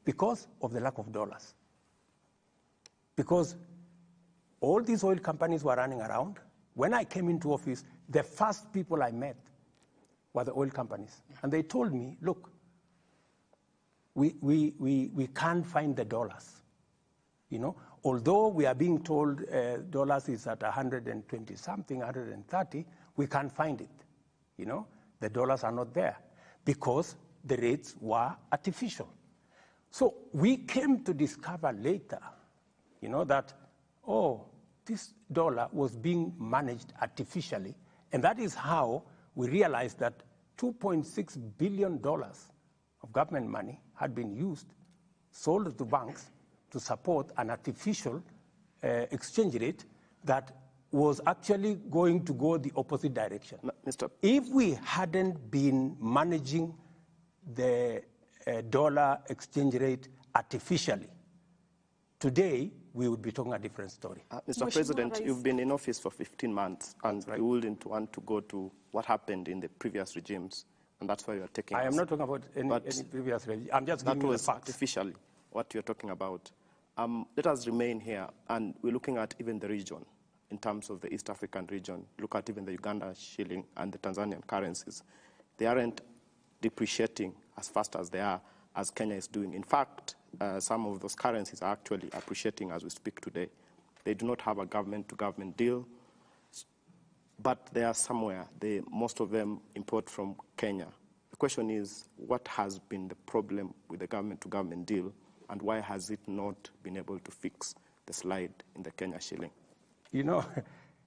because of the lack of dollars. Because all these oil companies were running around. When I came into office, the first people I met were the oil companies. And they told me, look, we can't find the dollars. You know, although we are being told dollars is at 120 something, 130, we can't find it. You know, the dollars are not there because the rates were artificial. So we came to discover later, you know, that, oh, this dollar was being managed artificially, and that is how we realized that $2.6 billion of government money had been used, sold to banks to support an artificial exchange rate that was actually going to go the opposite direction. If we hadn't been managing the dollar exchange rate artificially, today we would be talking a different story. Mr. President, you've been in office for 15 months, and you wouldn't want to go to what happened in the previous regimes, and that's why you're taking I am not talking about any previous regime. I'm just giving you the facts. That was artificially what you're talking about. Let us remain here, and we're looking at even the region, in terms of the East African region. Look at even the Uganda shilling and the Tanzanian currencies. They aren't depreciating as fast as they are, as Kenya is doing. In fact, some of those currencies are actually appreciating as we speak today. They do not have a government-to-government deal, but they are somewhere. Most of them import from Kenya. The question is, what has been the problem with the government-to-government deal, and why has it not been able to fix the slide in the Kenya shilling? You know,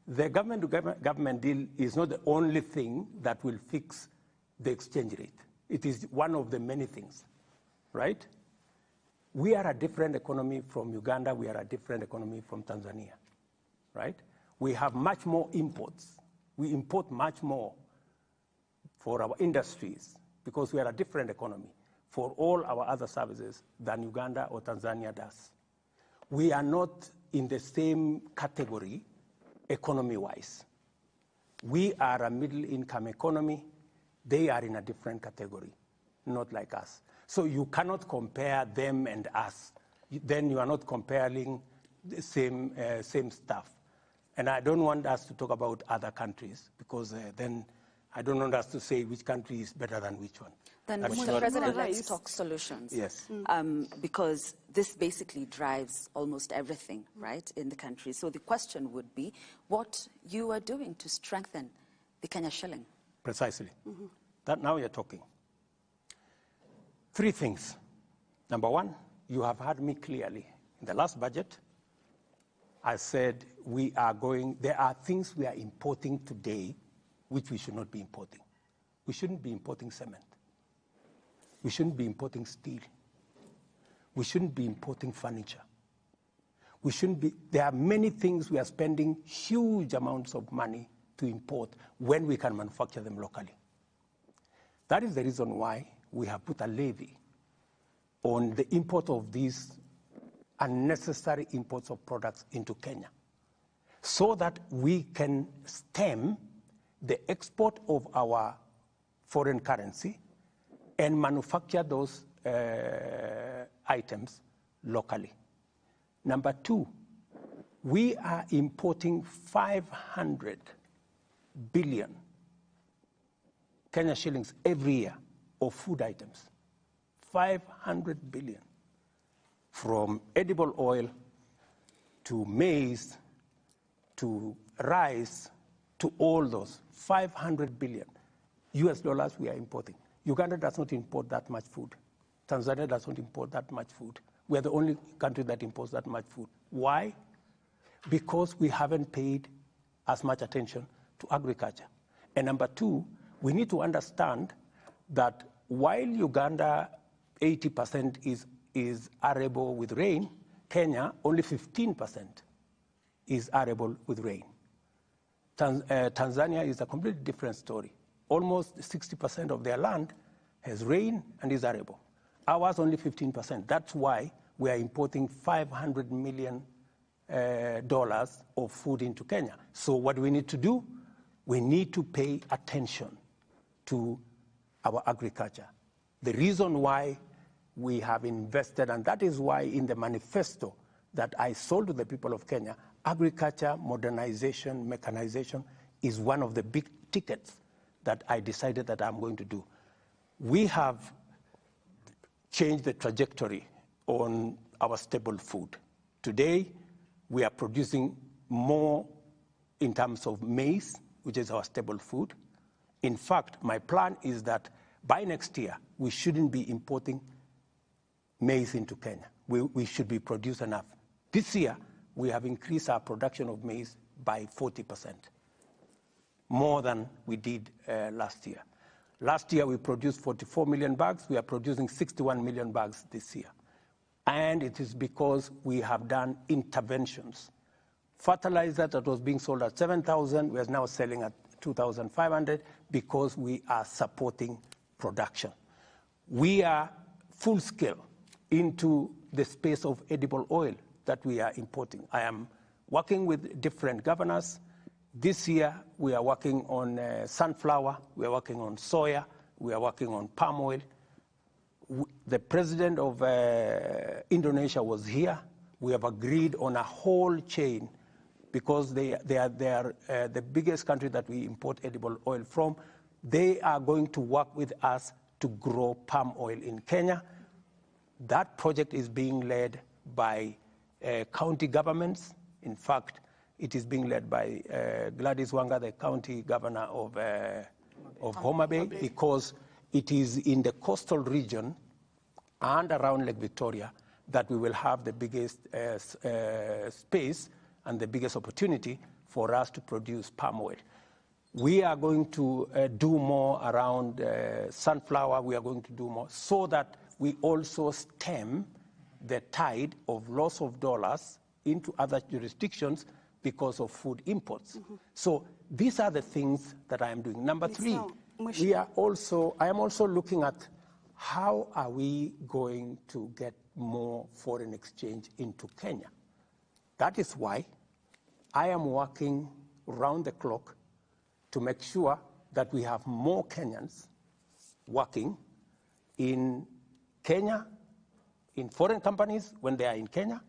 the government-to-government deal is not the only thing that will fix the exchange rate. It is one of the many things, right? We are a different economy from Uganda. We are a different economy from Tanzania, right? We have much more imports. We import much more for our industries because we are a different economy for all our other services than Uganda or Tanzania does. We are not in the same category economy-wise. We are a middle-income economy. They are in a different category, not like us. So you cannot compare them and us. Then you are not comparing the same stuff. And I don't want us to talk about other countries because then I don't want us to say which country is better than which one. Then, Mr. President, let's talk solutions. Yes. Because this basically drives almost everything, right, in the country. So the question would be what you are doing to strengthen the Kenya shilling. Precisely. That now you're talking. Three things. Number one, you have heard me clearly. In the last budget, I said there are things we are importing today which we should not be importing. We shouldn't be importing cement. We shouldn't be importing steel. We shouldn't be importing furniture. There are many things we are spending huge amounts of money to import when we can manufacture them locally. That is the reason why we have put a levy on the import of these unnecessary imports of products into Kenya so that we can stem the export of our foreign currency and manufacture those items locally. Number two, we are importing 500 billion Kenya shillings every year of food items. 500 billion. From edible oil to maize to rice to all those. 500 billion US dollars we are importing. Uganda does not import that much food. Tanzania does not import that much food. We are the only country that imports that much food. Why? Because we haven't paid as much attention to agriculture. And number two, we need to understand that while Uganda 80% is arable with rain, Kenya only 15% is arable with rain. Tanzania is a completely different story. Almost 60% of their land has rain and is arable. Ours only 15%. That's why we are importing $500 million of food into Kenya. So what do we need to do? We need to pay attention to our agriculture. The reason why we have invested, and that is why in the manifesto that I sold to the people of Kenya, agriculture, modernization, mechanization is one of the big tickets that I decided that I'm going to do. We have changed the trajectory on our staple food. Today, we are producing more in terms of maize, which is our staple food. In fact, my plan is that by next year, we shouldn't be importing maize into Kenya. We should be producing enough. This year, we have increased our production of maize by 40%, more than we did last year. Last year, we produced 44 million bags. We are producing 61 million bags this year. And it is because we have done interventions. Fertilizer that was being sold at 7,000, we are now selling at 2,500 because we are supporting production. We are full scale into the space of edible oil that we are importing. I am working with different governors. This year, we are working on sunflower, we are working on soya, we are working on palm oil. The president of Indonesia was here. We have agreed on a whole chain because they are the biggest country that we import edible oil from. They are going to work with us to grow palm oil in Kenya. That project is being led by county governments. In fact, it is being led by Gladys Wanga, the county governor of Homa Bay, because it is in the coastal region and around Lake Victoria that we will have the biggest space and the biggest opportunity for us to produce palm oil. We are going to do more around sunflower. We are going to do more so that we also stem the tide of loss of dollars into other jurisdictions because of food imports. So these are the things that I am doing. Number three, I am also looking at how are we going to get more foreign exchange into Kenya. That is why I am working round the clock to make sure that we have more Kenyans working in Kenya, in foreign companies when they are in Kenya,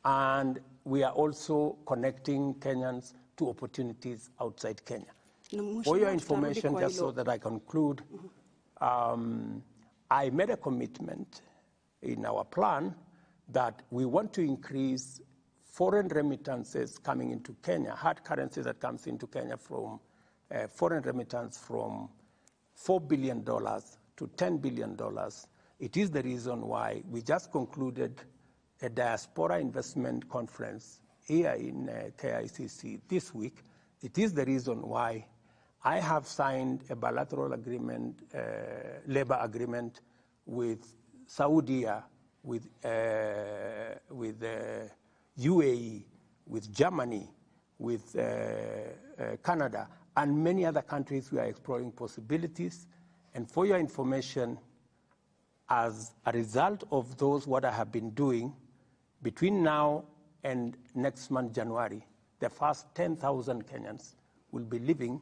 and we are also connecting Kenyans to opportunities outside Kenya. For your information, just so that I conclude, I made a commitment in our plan that we want to increase foreign remittances coming into Kenya, hard currency that comes into Kenya from foreign remittance from $4 billion to $10 billion. It is the reason why we just concluded a diaspora investment conference here in KICC this week. It is the reason why I have signed a bilateral agreement, labor agreement with Saudi, with UAE, with Germany, with Canada, and many other countries. We are exploring possibilities. And for your information, as a result of those, what I have been doing, between now and next month, January, the first 10,000 Kenyans will be leaving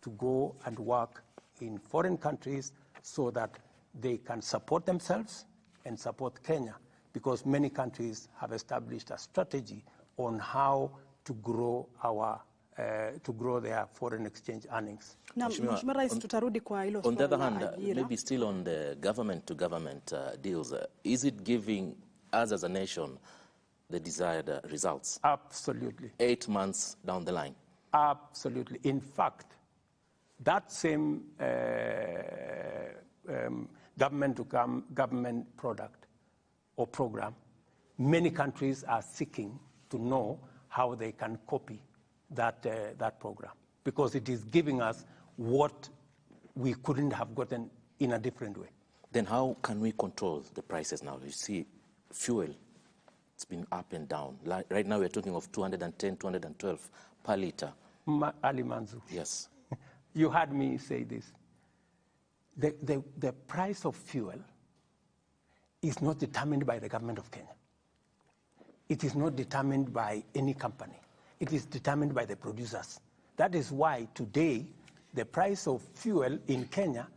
to go and work in foreign countries so that they can support themselves and support Kenya, because many countries have established a strategy on how to grow their foreign exchange earnings. On the other hand, maybe still on the government-to-government deals, is it giving us as a nation the desired results? Absolutely. 8 months down the line? Absolutely. In fact, that same government product or program, many countries are seeking to know how they can copy that program, because it is giving us what we couldn't have gotten in a different way. Then how can we control the prices now? You see, fuel, it's been up and down. Right now we're talking of 210, 212 per liter. Ali Manzu. Yes. You heard me say this. The price of fuel is not determined by the government of Kenya. It is not determined by any company. It is determined by the producers. That is why today the price of fuel in Kenya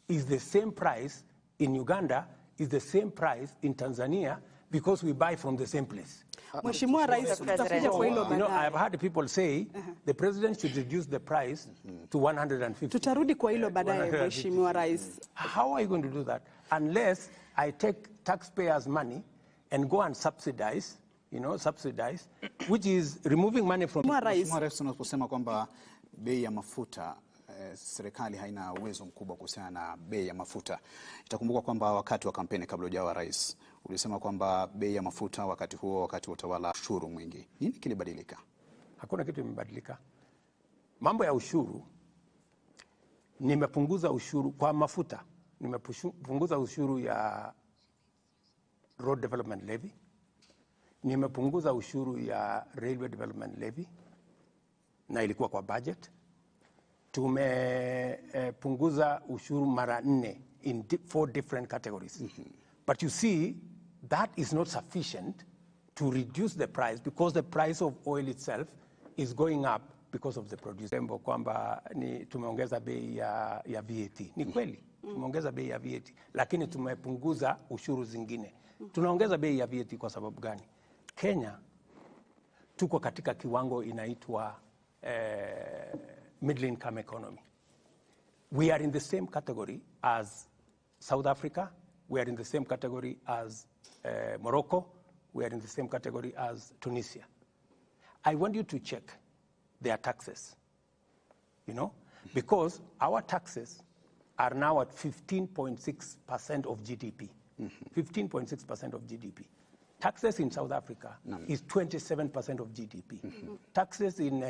is the same price in Uganda, is the same price in Tanzania because we buy from the same place. Mheshimiwa Rais, tutakuja kwa hilo baadaye. I've heard people say the president should reduce the price to 150. Tutarudi kwa hilo baadaye, Mheshimiwa Rais. How are you going to do that unless I take taxpayers' money and go and subsidize, which is removing money from... Mheshimiwa Rais, unaposema kwamba bei ya mafuta serikali haina uwezo mkubwa kuhusiana na bei ya mafuta. Itakumbuka kwamba wakati wa kampeni kabla hujawa rais, ulisema kwamba bei ya mafuta wakati huo, wakati wa utawala, ushuru mwingi. Nini kilibadilika? Hakuna kitu kimebadilika. Mambo ya ushuru, nimepunguza ushuru kwa mafuta. Nimepunguza ushuru ya Road Development Levy. Nimepunguza ushuru ya Railway Development Levy. Na ilikuwa kwa budget. Tumepunguza ushuru mara 4 in 4 different categories. But you see, that is not sufficient to reduce the price because the price of oil itself is going up because of the producer. Kwamba tumeongeza bei ya VAT. Ni kweli, tumeongeza bei ya VAT, lakini tumepunguza ushuru zingine. Tunaongeza bei ya VAT kwa sababu gani? Kenya tuko katika kiwango inaitwa middle income economy. We are in the same category as South Africa. We are in the same category as Morocco. We are in the same category as Tunisia. I want you to check their taxes, because our taxes are now at 15.6% of GDP. 15.6% of GDP. Taxes in South Africa is 27% of GDP. Taxes in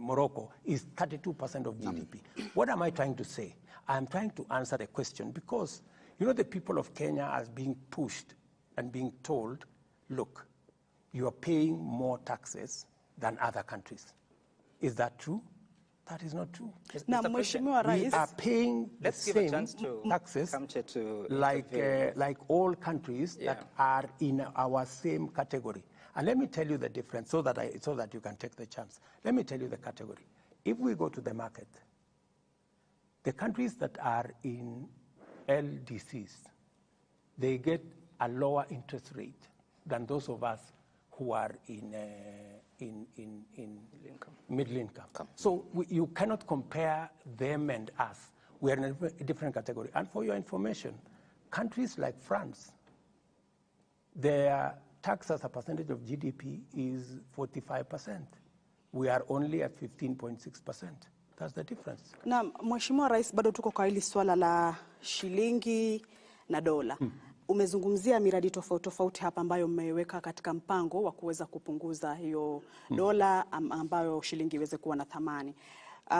Morocco is 32% of GDP. What am I trying to say? I'm trying to answer the question because, the people of Kenya are being pushed and being told, look, you are paying more taxes than other countries. Is that true? That is not true. Now, Mheshimiwa Rais, we are paying the same taxes like all countries that are in our same category. And let me tell you the difference so that you can take the chance. Let me tell you the category. If we go to the market, the countries that are in LDCs, they get a lower interest rate than those of us who are in middle income. So you cannot compare them and us. We are in a different category. And for your information, countries like France, their tax as a percentage of GDP is 45%. We are only at 15.6%. That's the difference. Na Mheshimiwa Rais, bado tuko kwa hili swala la shilingi na dola. Umezungumzia miradi tofauti hapa ambayo mmeweka katika mpango wa kuweza kupunguza hiyo dola ambayo shilingi iweze kuwa na thamani.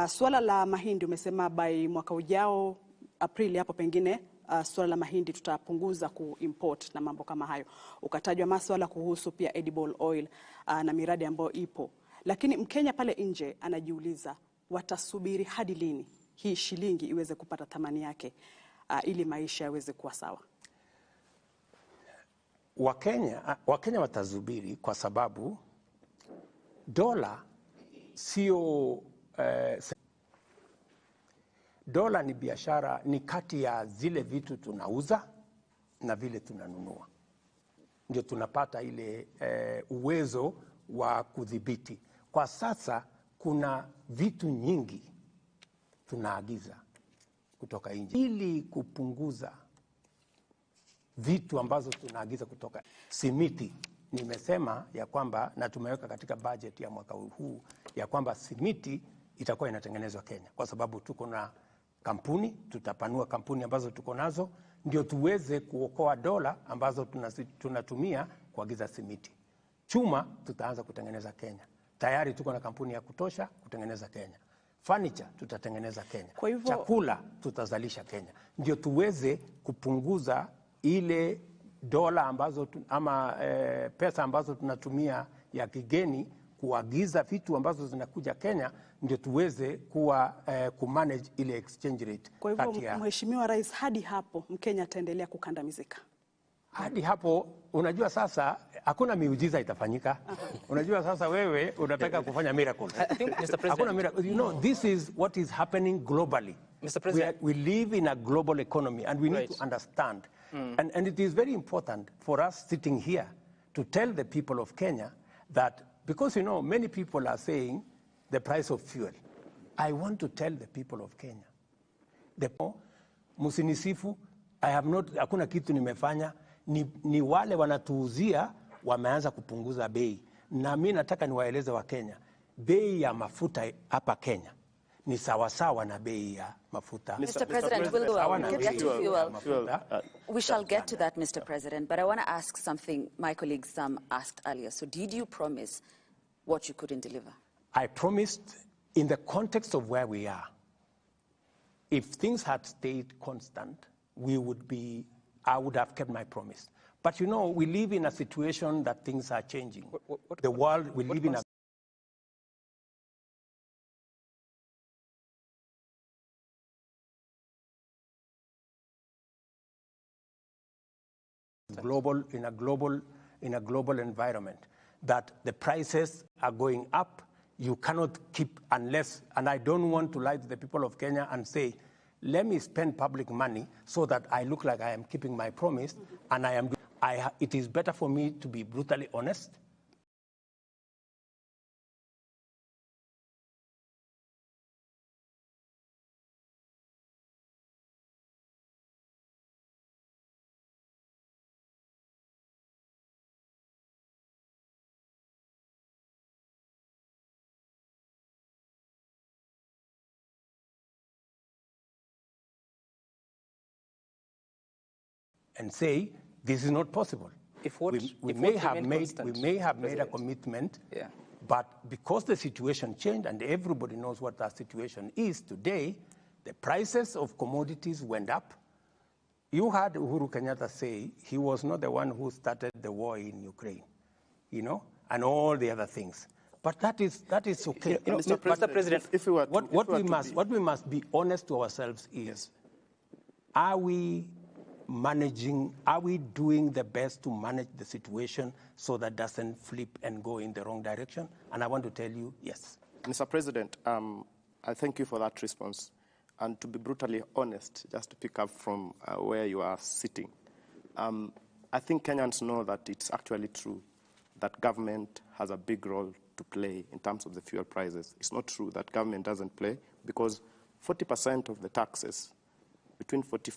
Swala la mahindi umesema by mwaka ujao Aprili hapo pengine swala la mahindi tutapunguza kuimport na mambo kama hayo. Ukatajwa masuala kuhusu pia edible oil na miradi ambayo ipo. Lakini Mkenya pale nje anajiuliza watasubiri hadi lini hii shilingi iweze kupata thamani yake ili maisha yaweze kuwa sawa? Wakenya watazubiri kwa sababu dola sio dola ni biashara, ni kati ya zile vitu tunauza na vile tunanunua. Ndio tunapata ile uwezo wa kudhibiti. Kwa sasa kuna vitu nyingi tunaagiza kutoka nje ili kupunguza vitu ambazo tunaagiza kutoka. Simiti, nimesema ya kwamba na tumeweka katika budget ya mwaka huu ya kwamba simiti itakuwa inatengenezwa Kenya kwa sababu tuko na kampuni, tutapanua kampuni ambazo tuko nazo ndio tuweze kuokoa dola ambazo tunatumia kuagiza simiti. Chuma tutaanza kutengeneza Kenya. Tayari tuko na kampuni ya kutosha kutengeneza Kenya. Furniture tutatengeneza Kenya. Kwa hivyo, chakula tutazalisha Kenya. Ndio tuweze kupunguza ile dola ambazo pesa ambazo tunatumia ya kigeni kuagiza vitu ambazo zinakuja Kenya, ndio tuweze kumanage ile exchange rate. Kwa hivyo Mheshimiwa Rais, hadi hapo Mkenya ataendelea kukandamizika? Hadi hapo, unajua sasa hakuna miujiza itafanyika. Unajua sasa wewe unataka kufanya miracle. Hakuna miracle. This is what is happening globally. Mr. President, we live in a global economy and we need to understand And it is very important for us sitting here to tell the people of Kenya that, because, many people are saying the price of fuel. I want to tell the people of Kenya, musinisifu, hakuna kitu nimefanya, ni wale wanatuuzia wameanza kupunguza bei. Na mimi nataka niwaeleze wa Kenya, bei ya mafuta hapa Kenya ni sawasawa na bei ya mafuta. Mr. President, we'll get to fuel. We shall get to that, Mr. President, but I want to ask something my colleague Sam asked earlier. So did you promise what you couldn't deliver? I promised, in the context of where we are, if things had stayed constant, I would have kept my promise. But we live in a situation that things are changing. The world, we live in a global environment, that the prices are going up. You cannot keep unless, and I don't want to lie to the people of Kenya and say, let me spend public money so that I look like I am keeping my promise, and it is better for me to be brutally honest. And say, this is not possible. We may have made a commitment, but because the situation changed and everybody knows what that situation is today, the prices of commodities went up. You heard Uhuru Kenyatta say he was not the one who started the war in Ukraine, and all the other things. But that is okay. Mr. President, what we must be honest to ourselves is, are we doing the best to manage the situation so that doesn't flip and go in the wrong direction? And I want to tell you, yes. Mr. President, I thank you for that response. And to be brutally honest, just to pick up from where you are sitting, I think Kenyans know that it's actually true that government has a big role to play in terms of the fuel prices. It's not true that government doesn't play, because 40% of the taxes, between 40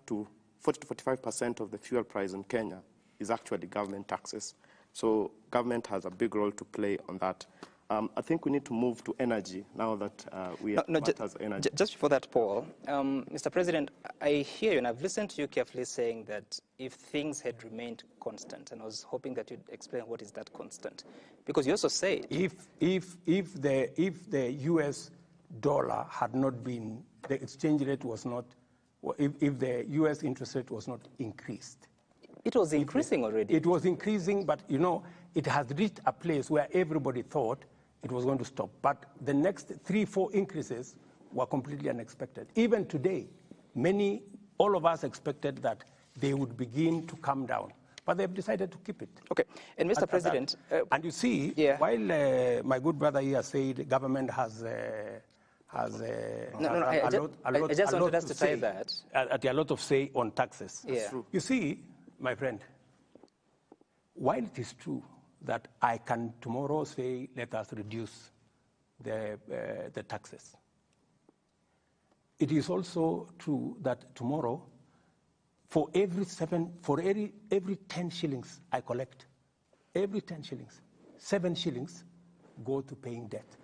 to 45% of the fuel price in Kenya is actually government taxes. So government has a big role to play on that. I think we need to move to energy now that we are as energy. Just before that, Paul, Mr. President, I hear you, and I've listened to you carefully saying that if things had remained constant, and I was hoping that you'd explain what is that constant, because you also say if the U.S. dollar had not been, the exchange rate was not, if the U.S. interest rate was not increased. It was increasing already. It was increasing, but it has reached a place where everybody thought it was going to stop. But the next 3-4 increases were completely unexpected. Even today, all of us expected that they would begin to come down, but they've decided to keep it. Okay, and Mr. President, and you see, while my good brother here said the government has a lot of say on taxes. Yeah. You see, my friend, while it is true that I can tomorrow say, let us reduce the taxes, it is also true that tomorrow, for every 10 shillings I collect, every 10 shillings, 7 shillings go to paying debt.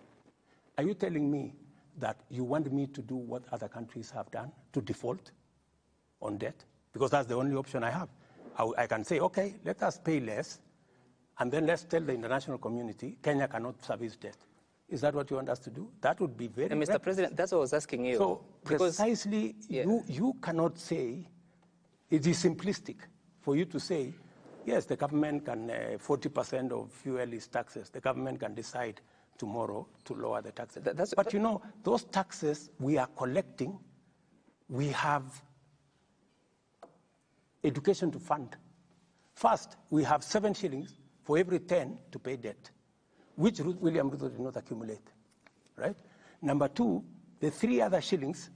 Are you telling me that you want me to do what other countries have done, to default on debt? Because that's the only option I have. I can say, okay, let us pay less, and then let's tell the international community Kenya cannot service debt. Is that what you want us to do? That would be very Mr. President, that's what I was asking you. So precisely, you cannot say, it is simplistic for you to say, yes, the government can, 40% of fuel is taxes. The government can decide tomorrow to lower the taxes. But those taxes we are collecting, we have education to fund. First, we have 7 shillings for every 10 to pay debt, which William Ruto did not accumulate, right? Number 2, the 3 other shillings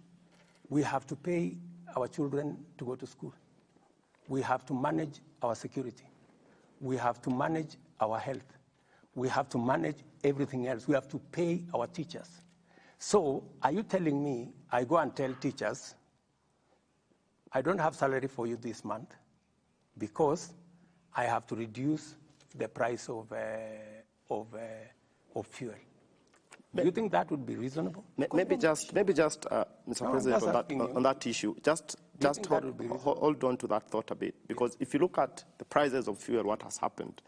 we have to pay our children to go to school. we have to manage our security. We have to manage our health. We have to manage everything else. We have to pay our teachers. So are you telling me I go and tell teachers, I don't have salary for you this month because I have to reduce the price of fuel? Do you think that would be reasonable? Maybe just, Mr. President, on that issue, just hold on to that thought a bit, because if you look at the prices of fuel, what has happened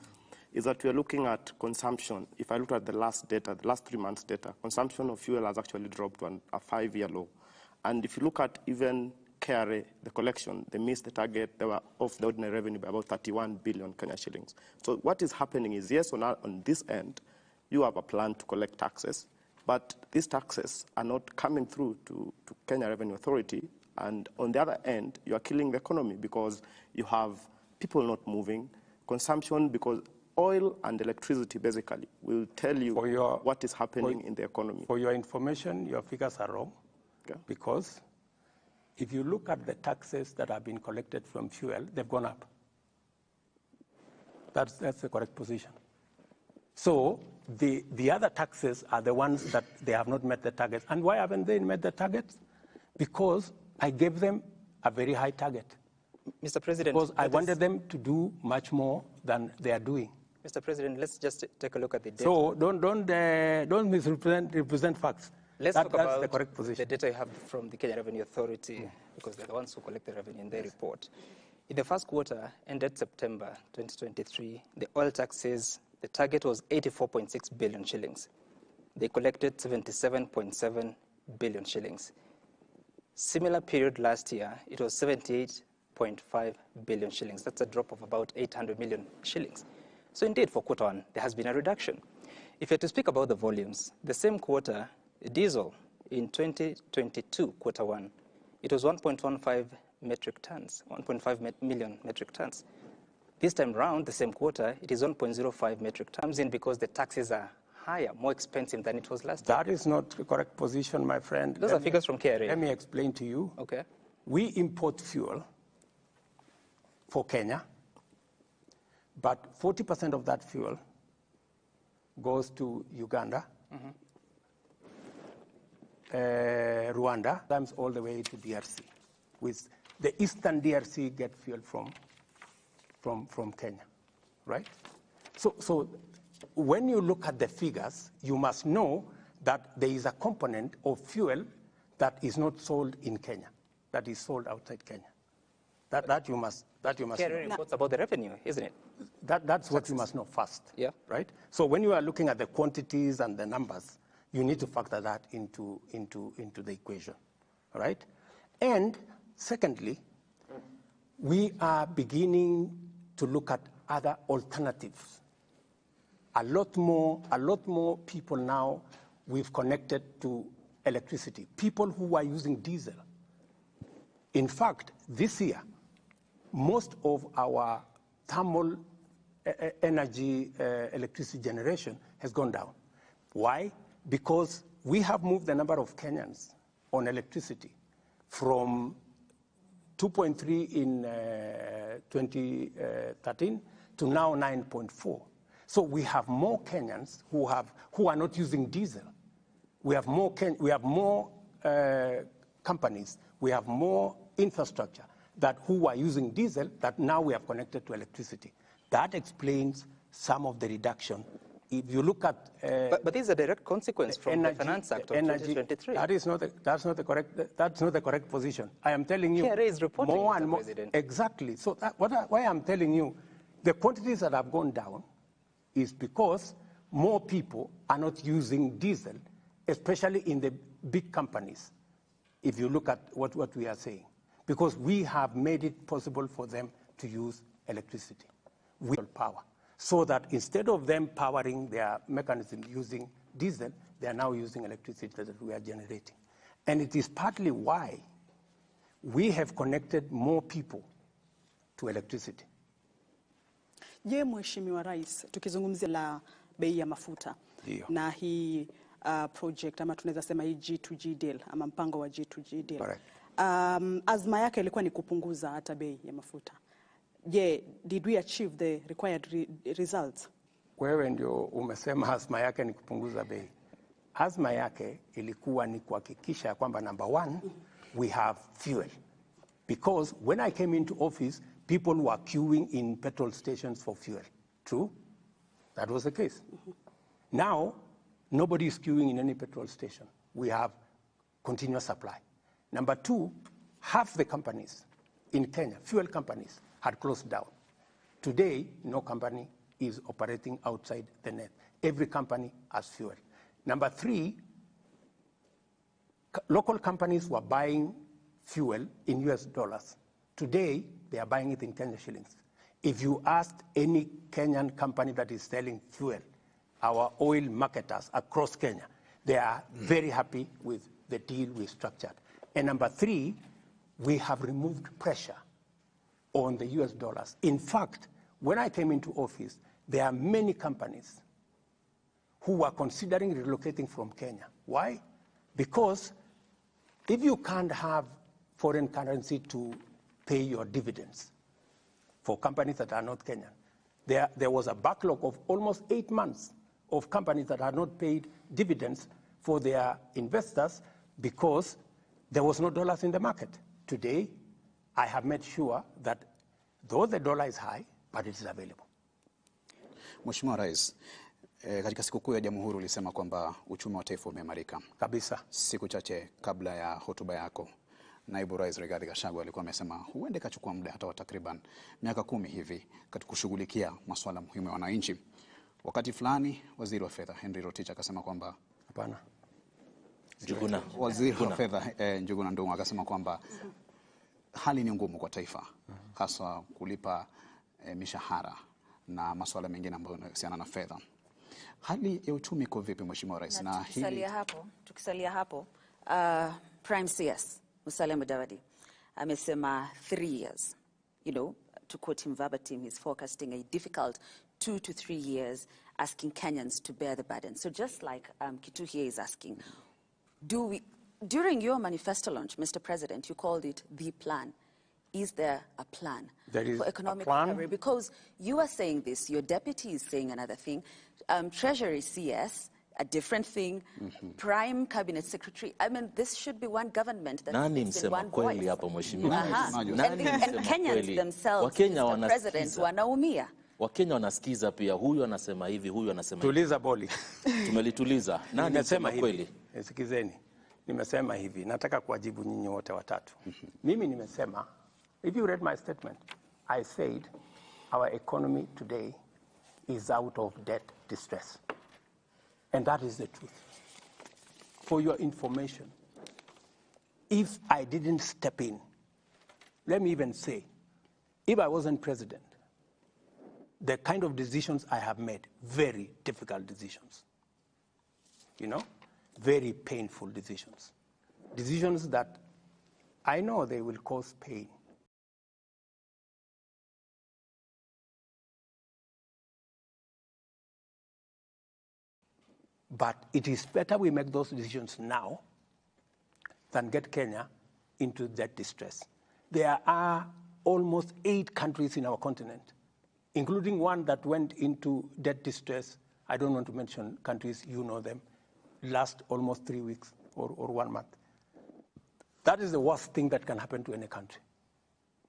is that we are looking at consumption. If I look at the last data, the last 3 months' data, consumption of fuel has actually dropped to a 5-year low. And if you look at even KRA, the collection, they missed the target. They were off the ordinary revenue by about 31 billion Kenya shillings. So what is happening is, yes, on this end, you have a plan to collect taxes, but these taxes are not coming through to Kenya Revenue Authority. And on the other end, you are killing the economy because you have people not moving, consumption, because oil and electricity basically will tell you what is happening in the economy. For your information, your figures are wrong, because if you look at the taxes that have been collected from fuel, they've gone up. That's the correct position. So the other taxes are the ones that they have not met the targets. And why haven't they met the targets? Because I gave them a very high target. Mr. President, because I wanted them to do much more than they are doing. Mr. President, let's just take a look at the data. So don't misrepresent facts. Let's talk about the correct position. The data you have from the Kenya Revenue Authority, because they're the ones who collect the revenue in their report. In the first quarter, ended September 2023, the oil taxes, the target was 84.6 billion shillings. They collected 77.7 billion shillings. Similar period last year, it was 78.5 billion shillings. That's a drop of about 800 million shillings. So indeed, for quarter one, there has been a reduction. If you're to speak about the volumes, the same quarter, diesel in 2022, quarter one, it was 1.15 metric tons, 1.5 million metric tons. This time round, the same quarter, it is 1.05 metric tons in because the taxes are higher, more expensive than it was last year. That is not the correct position, my friend. Those are figures from KRA. Let me explain to you. Okay. We import fuel for Kenya, but 40% of that fuel goes to Uganda, Rwanda, sometimes all the way to DRC. With the eastern DRC get fuel from Kenya, right? So when you look at the figures, you must know that there is a component of fuel that is not sold in Kenya, that is sold outside Kenya. That you must KRA reports about the revenue, isn't it? That's what you must know first, yeah. Right? So when you are looking at the quantities and the numbers, you need to factor that into the equation, all right? And secondly, we are beginning to look at other alternatives. A lot more people now we've connected to electricity, people who are using diesel. In fact, this year, most of our thermal energy electricity generation has gone down. Why? Because we have moved the number of Kenyans on electricity from 2.3 in 2013 to now 9.4. So we have more Kenyans who are not using diesel. We have more companies. We have more infrastructure who are using diesel that now we have connected to electricity. That explains some of the reduction. If you look at but this is a direct consequence from the Finance Act of 2023. That's not the correct position. I am telling you KRA is reporting, more and more. President. Exactly. So why I'm telling you, the quantities that have gone down is because more people are not using diesel, especially in the big companies. If you look at what we are saying, because we have made it possible for them to use electricity, power. So that instead of them powering their mechanism using diesel, they are now using electricity that we are generating. And it is partly why we have connected more people to electricity. Je, Mheshimiwa Rais, tukizungumzia la bei ya mafuta na hii project ama tunaweza sema hii G2G deal ama mpango wa G2G deal. Azma yake ilikuwa ni kupunguza hata bei ya mafuta. did we achieve the required results? Wewe ndio umesema azma yake ni kupunguza bei. Azma yake ilikuwa ni kuhakikisha kwamba number one, we have fuel. Because when I came into office, people were queuing in petrol stations for fuel. True? That was the case. Now, nobody is queuing in any petrol station. We have continuous supply. Number two, half the companies in Kenya, fuel companies, had closed down. Today, no company is operating outside the net. Every company has fuel. Number three, local companies were buying fuel in US dollars. Today, they are buying it in Kenya shillings. If you asked any Kenyan company that is selling fuel, our oil marketers across Kenya, they are very happy with the deal we structured. And number three, we have removed pressure on the US dollars. In fact, when I came into office, there are many companies who are considering relocating from Kenya. Why? Because if you can't have foreign currency to pay your dividends for companies that are not Kenyan, there was a backlog of almost 8 months of companies that had not paid dividends for their investors because there was no dollars in the market. Today, I have made sure that though the dollar is high, but it is available. Mheshimiwa Rais, katika sikukuu ya Jamhuri ulisema kwamba uchumi wa taifa umeimarika. Kabisa. Siku chache kabla ya hotuba yako, Naibu Rais Rigathi Gachagua alikuwa amesema huenda ikachukua muda hata wa takriban miaka 10 hivi katika kushughulikia masuala muhimu ya wananchi. Wakati fulani Waziri wa Fedha Henry Rotich akasema kwamba hapana. Waziri wa Fedha Njuguna Ndung'u akasema kwamba hali ni ngumu kwa taifa, hasa kulipa mishahara na masuala mengine ambayo yanahusiana na fedha. Hali ya uchumi iko vipi Mheshimiwa Rais? Na tukisalia hapo, Prime CS Musalia Mudavadi amesema 3 years. You know, to quote him verbatim, he's forecasting a difficult 2 to 3 years, asking Kenyans to bear the burden. So just like Kitu here is asking, during your manifesto launch, Mr. President, you called it the plan. Is there a plan for economic recovery? Because you are saying this, your deputy is saying another thing, Treasury CS, a different thing, Prime Cabinet Secretary. I mean, this should be one government that speaks in one voice. And Kenyans themselves, Mr. President, wanaumia. Wakenya wanasikiza pia, huyu anasema hivi, huyu anasema hivi. Tuliza boli. Tumelituliza. Nani nimesema kweli? Sikizeni. Nimesema hivi, nataka kuwajibu nyinyi wote watatu. Mimi nimesema, if you read my statement, I said our economy today is out of debt distress. And that is the truth. For your information, if I didn't step in, let me even say, if I wasn't president, the kind of decisions I have made, very difficult decisions, you know, very painful decisions, decisions that I know they will cause pain. But it is better we make those decisions now than get Kenya into debt distress. There are almost 8 countries in our continent, including one that went into debt distress. I don't want to mention countries, you know them, last almost 3 weeks or 1 month. That is the worst thing that can happen to any country,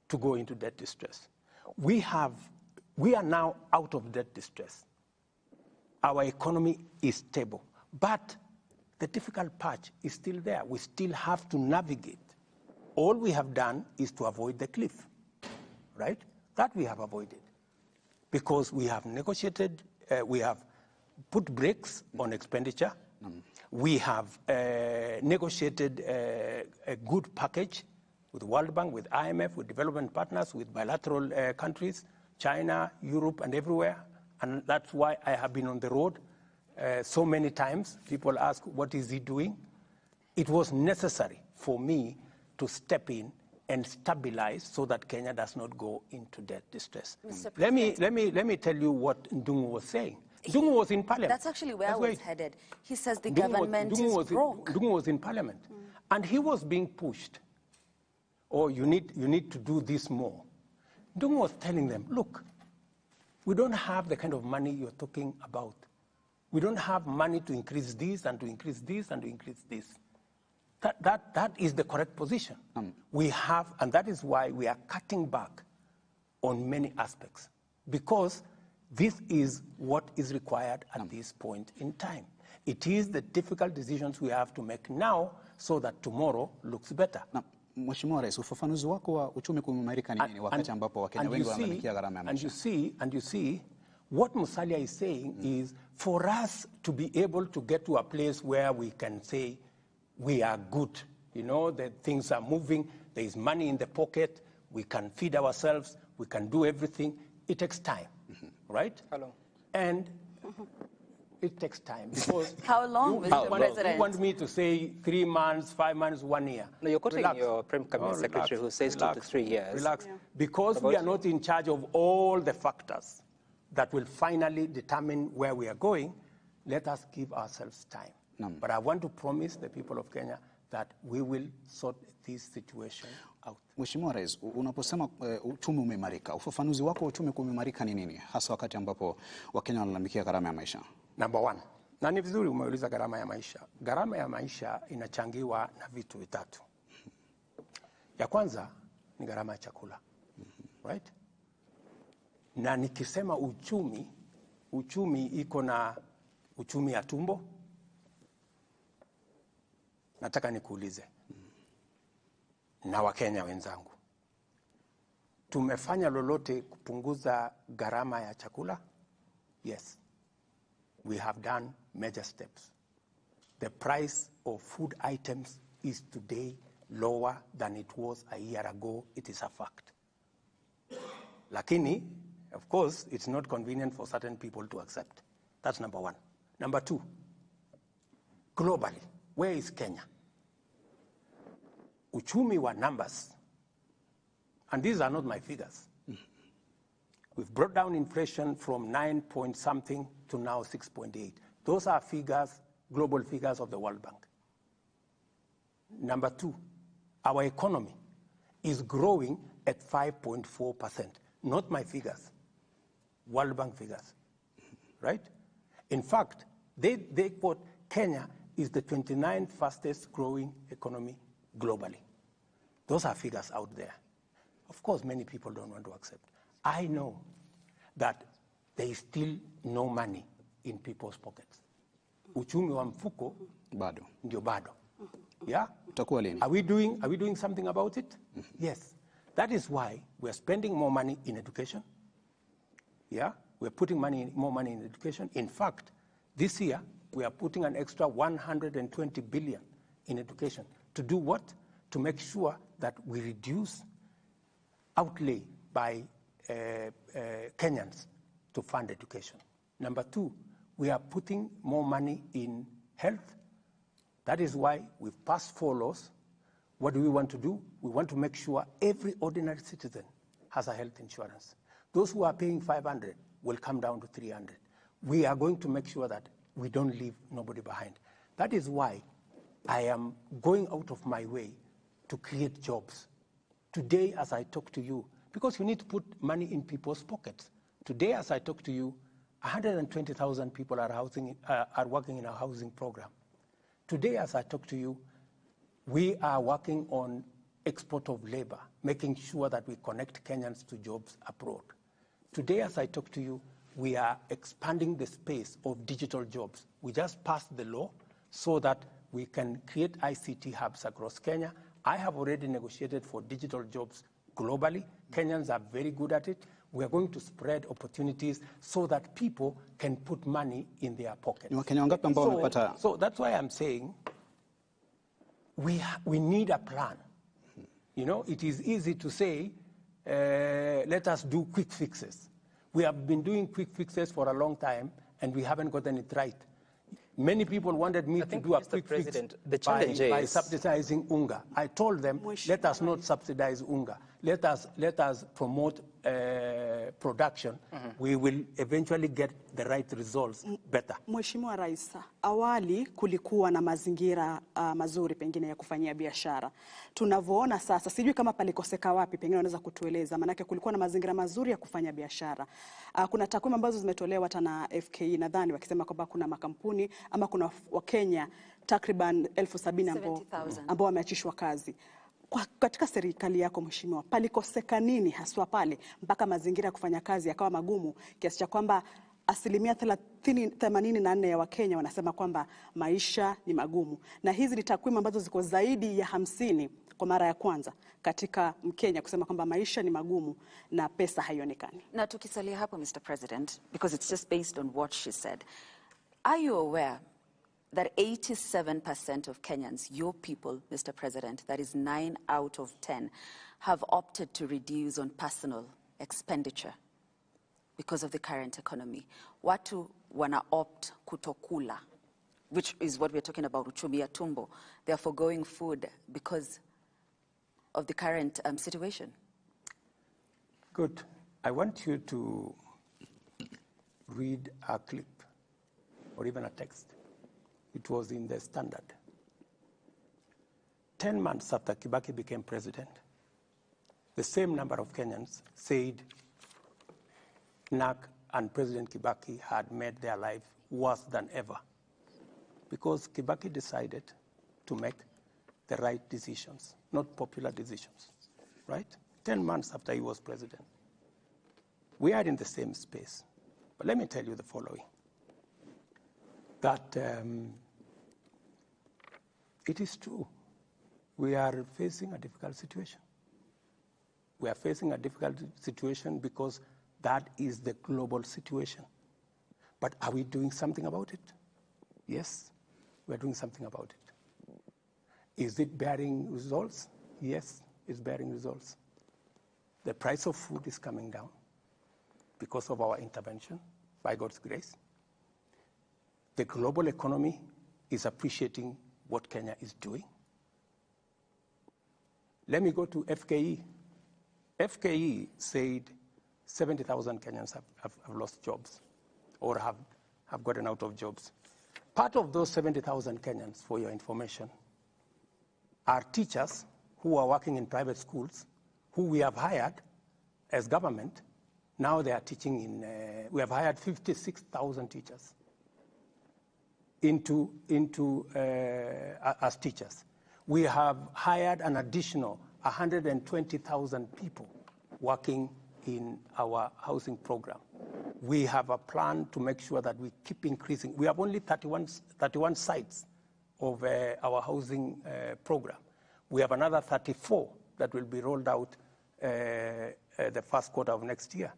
to go into debt distress. We are now out of debt distress. Our economy is stable, but the difficult part is still there. We still have to navigate. All we have done is to avoid the cliff, right? That we have avoided because we have negotiated, we have put brakes on expenditure. We have negotiated a good package with the World Bank, with IMF, with development partners, with bilateral countries, China, Europe, and everywhere. And that's why I have been on the road so many times. People ask, what is he doing? It was necessary for me to step in and stabilize so that Kenya does not go into debt distress. Let me tell you what Ndung'u was saying. Ndung'u was in parliament. That's actually where I was headed. He says the government is broke. Ndung'u was in parliament. And he was being pushed. Oh, you need to do this more. Ndung'u was telling them, look, we don't have the kind of money you're talking about. We don't have money to increase this and to increase this and to increase this. That is the correct position. We have, and that is why we are cutting back on many aspects, because this is what is required at this point in time. It is the difficult decisions we have to make now so that tomorrow looks better. Mheshimiwa Rais, ufafanuzi wako wa uchumi kuimarika ni nini wakati ambapo Wakenya wengi wanalalamikia gharama ya maisha? And you see, what Musalia is saying is for us to be able to get to a place where we can say we are good, you know, that things are moving, there is money in the pocket, we can feed ourselves, we can do everything. It takes time, right? How long? And it takes time because How long, Mr. President? You want me to say 3 months, 5 months, 1 year? No, you're quoting your Prime Cabinet Secretary who says 2 to 3 years. Relax. Because we are not in charge of all the factors that will finally determine where we are going, let us give ourselves time. But I want to promise the people of Kenya that we will sort this situation out. Mheshimiwa Rais, unaposema uchumi umeimarika, ufafanuzi wako wa uchumi kuimarika ni nini, hasa wakati ambapo Wakenya wanalalamikia gharama ya maisha? Number one, na ni vizuri umeuliza gharama ya maisha. Gharama ya maisha inachangiwa na vitu vitatu. Ya kwanza ni gharama ya chakula, right? Na nikisema uchumi iko na uchumi ya tumbo. Nataka nikuulize na Wakenya wenzangu, tumefanya lolote kupunguza gharama ya chakula? Yes, we have done major steps. The price of food items is today lower than it was a year ago. It is a fact. Lakini, of course, it's not convenient for certain people to accept. That's number one. Number two, globally, where is Kenya? Uchumi wa numbers, and these are not my figures. We've brought down inflation from 9 point something to now 6.8. Those are figures, global figures of the World Bank. Number two, our economy is growing at 5.4%. Not my figures, World Bank figures, right? In fact, they quote Kenya is the 29th fastest growing economy globally. Those are figures out there. Of course, many people don't want to accept. I know that there is still no money in people's pockets. Uchumi wa mfuko bado ndio bado. Yeah? Utakuwa lini? Are we doing something about it? Yes. That is why we're spending more money in education. Yeah? We're putting more money in education. In fact, this year, we are putting an extra 120 billion in education. To do what? To make sure that we reduce outlay by Kenyans to fund education. Number two, we are putting more money in health. That is why we've passed 4 laws. What do we want to do? We want to make sure every ordinary citizen has a health insurance. Those who are paying 500 will come down to 300. We are going to make sure that we don't leave nobody behind. That is why I am going out of my way to create jobs. Today, as I talk to you, because you need to put money in people's pockets. Today, as I talk to you, 120,000 people are working in our housing program. Today, as I talk to you, we are working on export of labor, making sure that we connect Kenyans to jobs abroad. Today, as I talk to you, we are expanding the space of digital jobs. We just passed the law so that we can create ICT hubs across Kenya. I have already negotiated for digital jobs globally. Kenyans are very good at it. We are going to spread opportunities so that people can put money in their pockets. So that's why I'm saying we need a plan. You know, it is easy to say, let us do quick fixes. We have been doing quick fixes for a long time, and we haven't gotten it right. Many people wanted me to do a quick fix by subsidizing unga. I told them, let us not subsidize unga. Let us promote production, we will eventually get the right results better. Mheshimiwa Rais, awali kulikuwa na mazingira mazuri pengine ya kufanyia biashara. Tunavyoona sasa, sijui kama palikoseka wapi, pengine unaweza kutueleza, manake kulikuwa na mazingira mazuri ya kufanya biashara. Kuna takwimu ambazo zimetolewa hata na FKE nadhani wakisema kwamba kuna makampuni ama kuna Wakenya takriban 70,000 ambao wameachishwa kazi. Katika serikali yako Mheshimiwa, palikoseka nini haswa pale mpaka mazingira ya kufanya kazi yakawa magumu kiasi cha kwamba 84% ya Wakenya wanasema kwamba maisha ni magumu, na hizi ni takwimu ambazo ziko zaidi ya 50 kwa mara ya kwanza katika Mkenya kusema kwamba maisha ni magumu na pesa haionekani. Na tukisalia hapo Mr. President, because it's just based on what she said, are you aware that 87% of Kenyans, your people, Mr. President, that is 9 out of 10, have opted to reduce on personal expenditure because of the current economy? Watu wana opt kutokula, which is what we're talking about, uchumi ya tumbo. They are foregoing food because of the current situation. Good. I want you to read a clip or even a text. It was in the Standard. 10 months after Kibaki became president, the same number of Kenyans said NAC and President Kibaki had made their life worse than ever because Kibaki decided to make the right decisions, not popular decisions, right? 10 months after he was president. We are in the same space. But let me tell you the following, that it is true. We are facing a difficult situation. We are facing a difficult situation because that is the global situation. But are we doing something about it? Yes, we're doing something about it. Is it bearing results? Yes, it's bearing results. The price of food is coming down because of our intervention, by God's grace. The global economy is appreciating what Kenya is doing. Let me go to FKE. FKE said 70,000 Kenyans have lost jobs or have gotten out of jobs. Part of those 70,000 Kenyans, for your information, are teachers who are working in private schools, who we have hired as government. Now they are teaching in, we have hired 56,000 teachers as teachers. We have hired an additional 120,000 people working in our housing program. We have a plan to make sure that we keep increasing. We have only 31 sites of our housing program. We have another 34 that will be rolled out the first quarter of next year.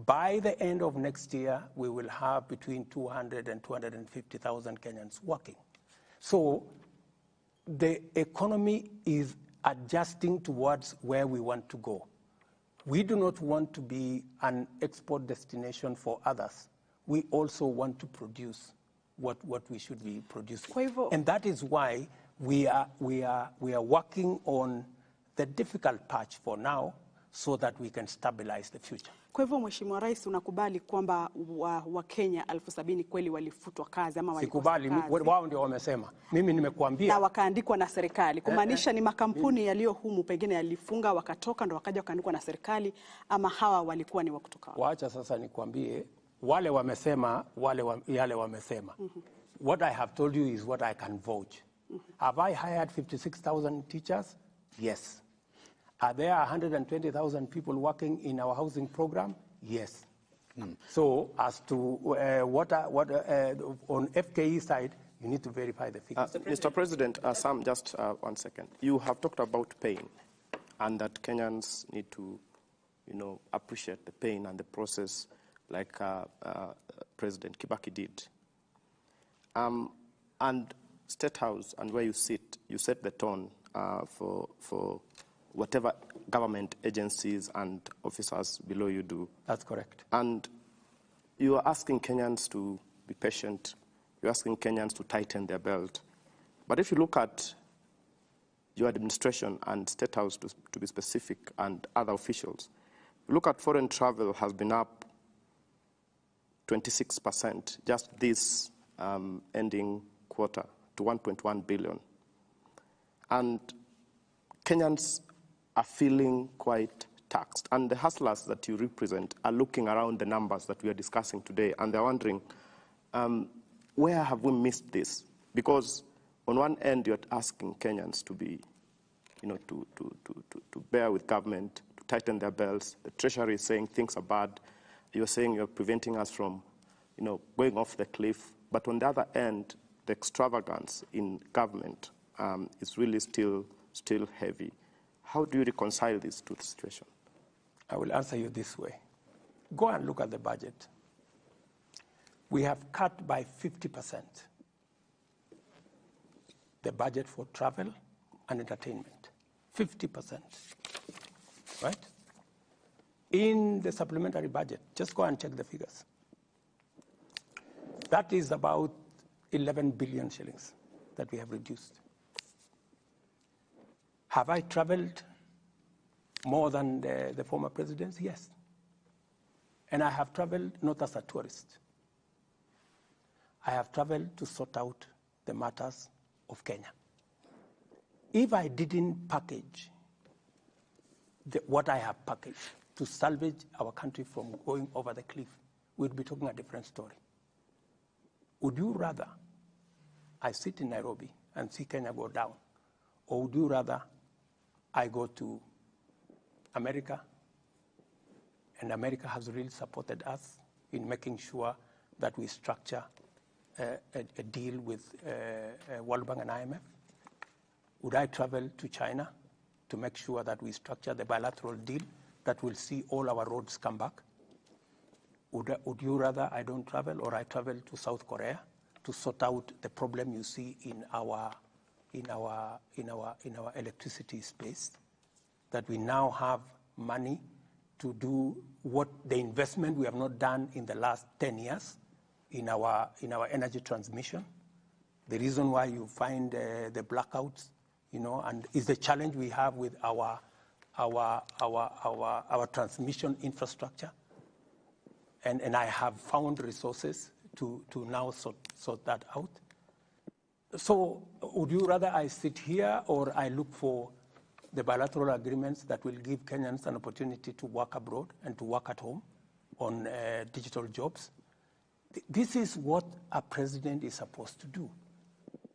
By the end of next year, we will have between 200 and 250,000 Kenyans working. So the economy is adjusting towards where we want to go. We do not want to be an export destination for others. We also want to produce what we should be producing. And that is why we are working on the difficult patch for now so that we can stabilize the future. Kwa hivyo Mheshimiwa Rais, unakubali kwamba Wakenya 70,000 kweli walifutwa kazi ama walikosa kazi? Sikubali, wao ndio wamesema. Mimi nimekuambia. Na wakaandikwa na serikali. Kumaanisha ni makampuni yaliyo humu pengine yalifunga wakatoka ndo wakaja wakaandikwa na serikali, ama hawa walikuwa ni wa kutoka? Waacha sasa nikwambie, wale wamesema, yale wamesema. What I have told you is what I can vouch. Have I hired 56,000 teachers? Yes. Are there 120,000 people working in our housing program? Yes. So as to what on FKE side, you need to verify the figures. Mr. President, Sam, just 1 second. You have talked about pain and that Kenyans need to, appreciate the pain and the process like President Kibaki did. And State House and where you sit, you set the tone for whatever government agencies and officers below you do. That's correct. And you are asking Kenyans to be patient. You're asking Kenyans to tighten their belt. But if you look at your administration and State House, to be specific, and other officials, Look at foreign travel has been up 26% just this ending quarter to 1.1 billion. And Kenyans are feeling quite taxed. And the hustlers that you represent are looking around the numbers that we are discussing today, and they're wondering, where have we missed this? Because on one end, you're asking Kenyans to be, to bear with government, to tighten their belts. The Treasury is saying things are bad. You're saying you're preventing us from, going off the cliff. But on the other end, the extravagance in government is really still heavy. How do you reconcile these two situations? I will answer you this way. Go and look at the budget. We have cut by 50% the budget for travel and entertainment. 50%, right? In the supplementary budget, just go and check the figures. That is about 11 billion shillings that we have reduced. Have I traveled more than the former presidents? Yes. And I have traveled not as a tourist. I have traveled to sort out the matters of Kenya. If I didn't package what I have packaged to salvage our country from going over the cliff, we'd be talking a different story. Would you rather I sit in Nairobi and see Kenya go down, or would you rather I go to America, and America has really supported us in making sure that we structure a deal with World Bank and IMF? Would I travel to China to make sure that we structure the bilateral deal that will see all our roads come back? Would you rather I don't travel, or I travel to South Korea to sort out the problem you see in our electricity space? That we now have money to do what the investment we have not done in the last 10 years in our energy transmission. The reason why you find the blackouts, and is the challenge we have with our transmission infrastructure. And I have found resources to now sort that out. So would you rather I sit here, or I look for the bilateral agreements that will give Kenyans an opportunity to work abroad and to work at home on digital jobs? This is what a president is supposed to do.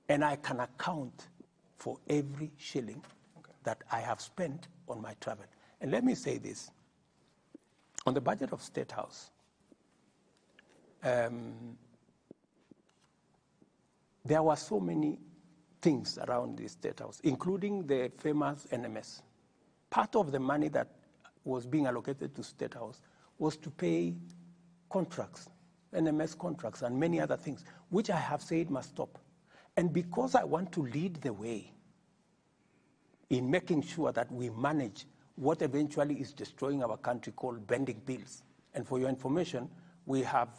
And I can account for every shilling that I have spent on my travel. And let me say this. On the budget of State House, there were so many things around the State House, including the famous NMS. Part of the money that was being allocated to State House was to pay contracts, NMS contracts, and many other things, which I have said must stop. And because I want to lead the way in making sure that we manage what eventually is destroying our country, called bending bills. And for your information, we have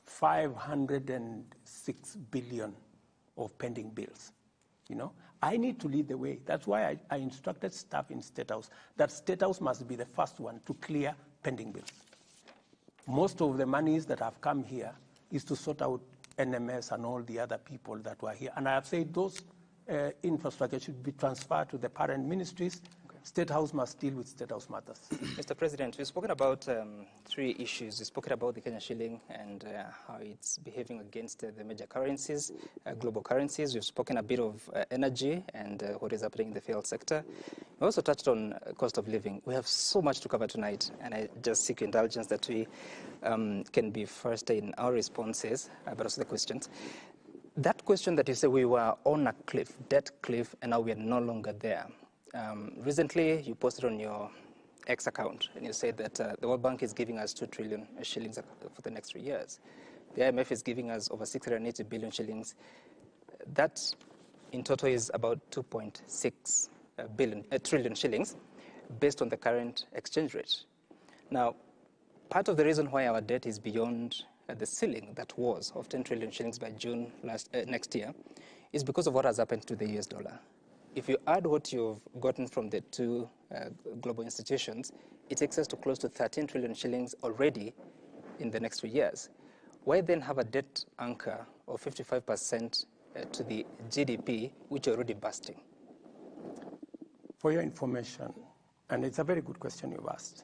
506 billion of pending bills. I need to lead the way. That's why I instructed staff in State House that State House must be the first one to clear pending bills. Most of the monies that have come here is to sort out NMS and all the other people that were here. And I have said those infrastructure should be transferred to the parent ministries. State House must deal with State House matters. Mr. President, we've spoken about three issues. We've spoken about the Kenya shilling and how it's behaving against the major currencies, global currencies. We've spoken a bit of energy and what is happening in the field sector. We also touched on cost of living. We have so much to cover tonight, and I just seek your indulgence that we can be first in our responses, but also the questions. That question that you say we were on a cliff, debt cliff, and now we are no longer there. Recently, you posted on your X account, and you said that the World Bank is giving us 2 trillion shillings for the next 3 years. The IMF is giving us over 680 billion shillings. That, in total, is about 2.6 trillion shillings, based on the current exchange rate. Now, part of the reason why our debt is beyond the ceiling that was of 10 trillion shillings by June next year is because of what has happened to the US dollar. If you add what you've gotten from the two global institutions, it takes us to close to 13 trillion shillings already in the next 2 years. Why then have a debt anchor of 55% to the GDP, which are already busting? For your information, and it's a very good question you've asked,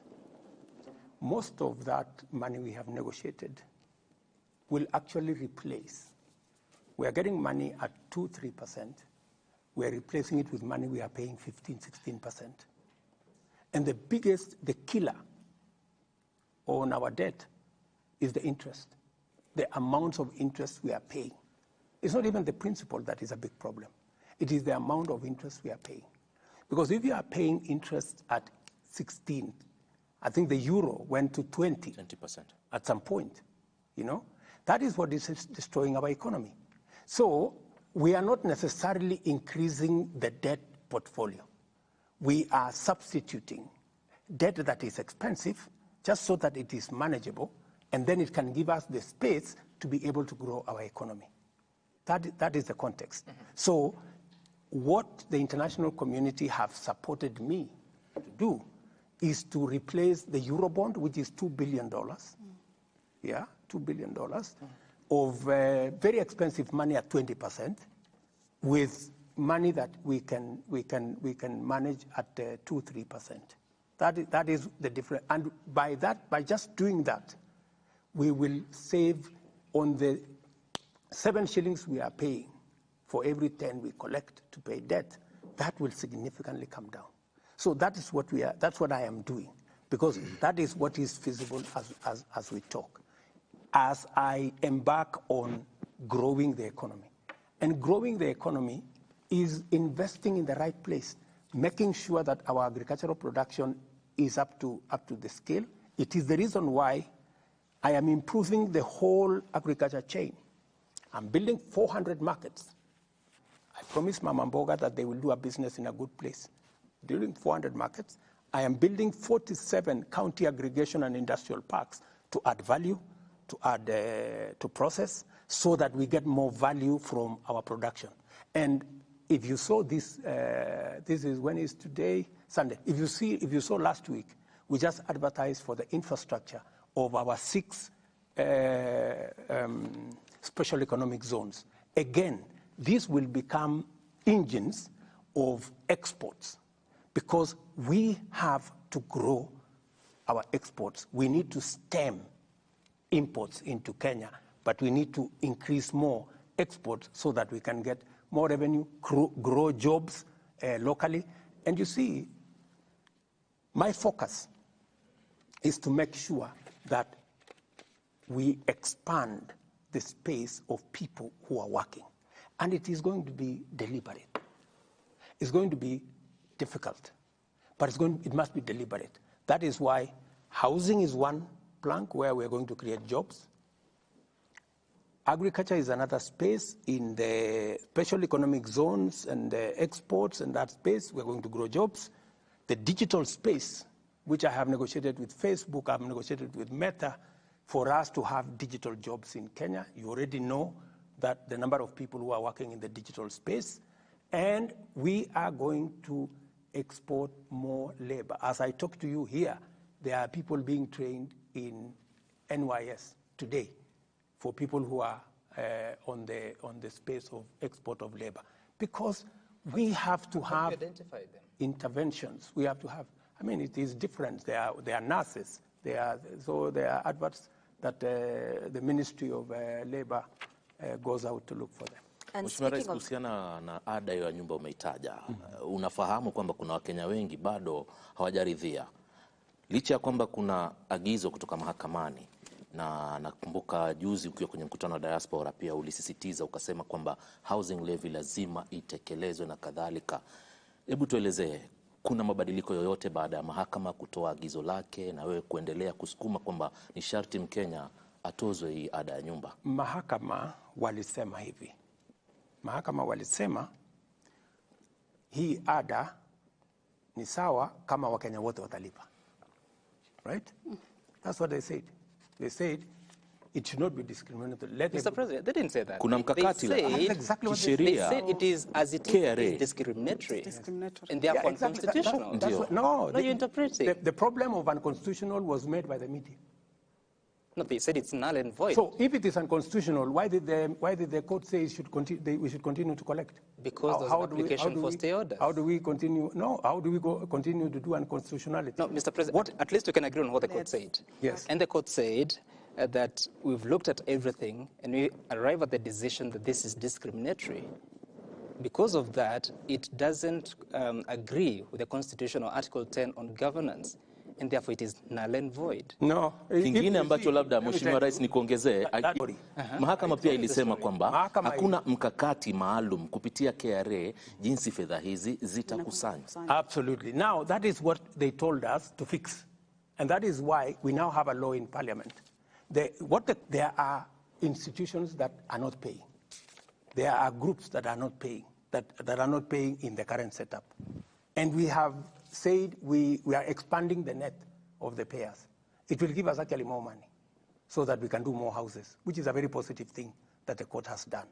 most of that money we have negotiated will actually replace. We are getting money at 2-3%. We are replacing it with money we are paying 15-16%. And the killer on our debt is the interest, the amounts of interest we are paying. It's not even the principal that is a big problem. It is the amount of interest we are paying. Because if you are paying interest at 16, I think the euro went to 20% at some point, you know? That is what is destroying our economy. So we are not necessarily increasing the debt portfolio. We are substituting debt that is expensive just so that it is manageable, and then it can give us the space to be able to grow our economy. That is the context. Mm-hmm. So what the international community have supported me to do is to replace the Eurobond, which is $2 billion. Yeah, $2 billion of very expensive money at 20%, with money that we can manage at 2-3%. That is the difference. And by just doing that, we will save on the 7 shillings we are paying for every 10 we collect to pay debt. That will significantly come down. So that is what that's what I am doing, because that is what is feasible as we talk, as I embark on growing the economy. And growing the economy is investing in the right place, making sure that our agricultural production is up to the scale. It is the reason why I am improving the whole agriculture chain. I'm building 400 markets. I promised Mama Mboga that they will do a business in a good place. Building 400 markets. I am building 47 county aggregation and industrial parks to add value, to add to process, so that we get more value from our production. And if you saw this, this is when is today? Sunday. If you saw last week, we just advertised for the infrastructure of our 6 special economic zones. Again, these will become engines of exports, because we have to grow our exports. We need to stem imports into Kenya, but we need to increase more exports so that we can get more revenue, grow jobs locally. And you see, my focus is to make sure that we expand the space of people who are working. And it is going to be deliberate. It's going to be difficult, but it must be deliberate. That is why housing is one plank where we're going to create jobs. Agriculture is another space. In the special economic zones and the exports and that space, we're going to grow jobs. The digital space, which I have negotiated with Facebook, I've negotiated with Meta, for us to have digital jobs in Kenya. You already know that the number of people who are working in the digital space, and we are going to export more labor. As I talk to you here, there are people being trained in NYS today for people who are on the space of export of labor, because we have to have interventions. We have to have. I mean, it is different. They are nurses. They are adverts that the Ministry of Labor goes out to look for them. Mheshimiwa Rais, kuhusiana na ada ya nyumba umeitaja, unafahamu kwamba kuna Wakenya wengi bado hawajaridhia, licha ya kwamba kuna agizo kutoka mahakamani, na nakumbuka juzi ukiwa kwenye mkutano wa diaspora pia ulisisitiza ukasema kwamba housing levy lazima itekelezwe na kadhalika. Hebu tuelezee, kuna mabadiliko yoyote baada ya mahakama kutoa agizo lake na wewe kuendelea kusukuma kwamba ni sharti Mkenya atozwe hii ada ya nyumba? Mahakama walisema hivi. Mahakama walisema hii ada ni sawa kama Wakenya wote watalipa. Right? That's what they said. They said It should not be discriminatory. Mr. President, they didn't say that. Kuna mkakati la They said it is as it is discriminatory. Discriminatory. And therefore exactly. unconstitutional. No, you're interpreting. The problem of unconstitutional was made by the media. No, they said it's null and void. So if it is unconstitutional, why did the court say we should continue to collect? Because there's an application for stay orders. How do we continue? No, how do we continue to do unconstitutionality? No, Mr. President, at least we can agree on what the court said. Yes. And the court said that we've looked at everything and we arrive at the decision that this is discriminatory. Because of that, it doesn't agree with the constitutional Article 10 on governance. And therefore it is null and void. No. Kingine ambacho labda Mheshimiwa Rais nikuongezee, mahakama pia ilisema kwamba hakuna mkakati maalum kupitia KRA jinsi fedha hizi zitakusanywa. Absolutely. Now that is what they told us to fix. And that is why we now have a law in Parliament. There are institutions that are not paying. There are groups that are not paying, that are not paying in the current setup. And we have said we are expanding the net of the payers. It will give us actually more money so that we can do more houses, which is a very positive thing that the court has done.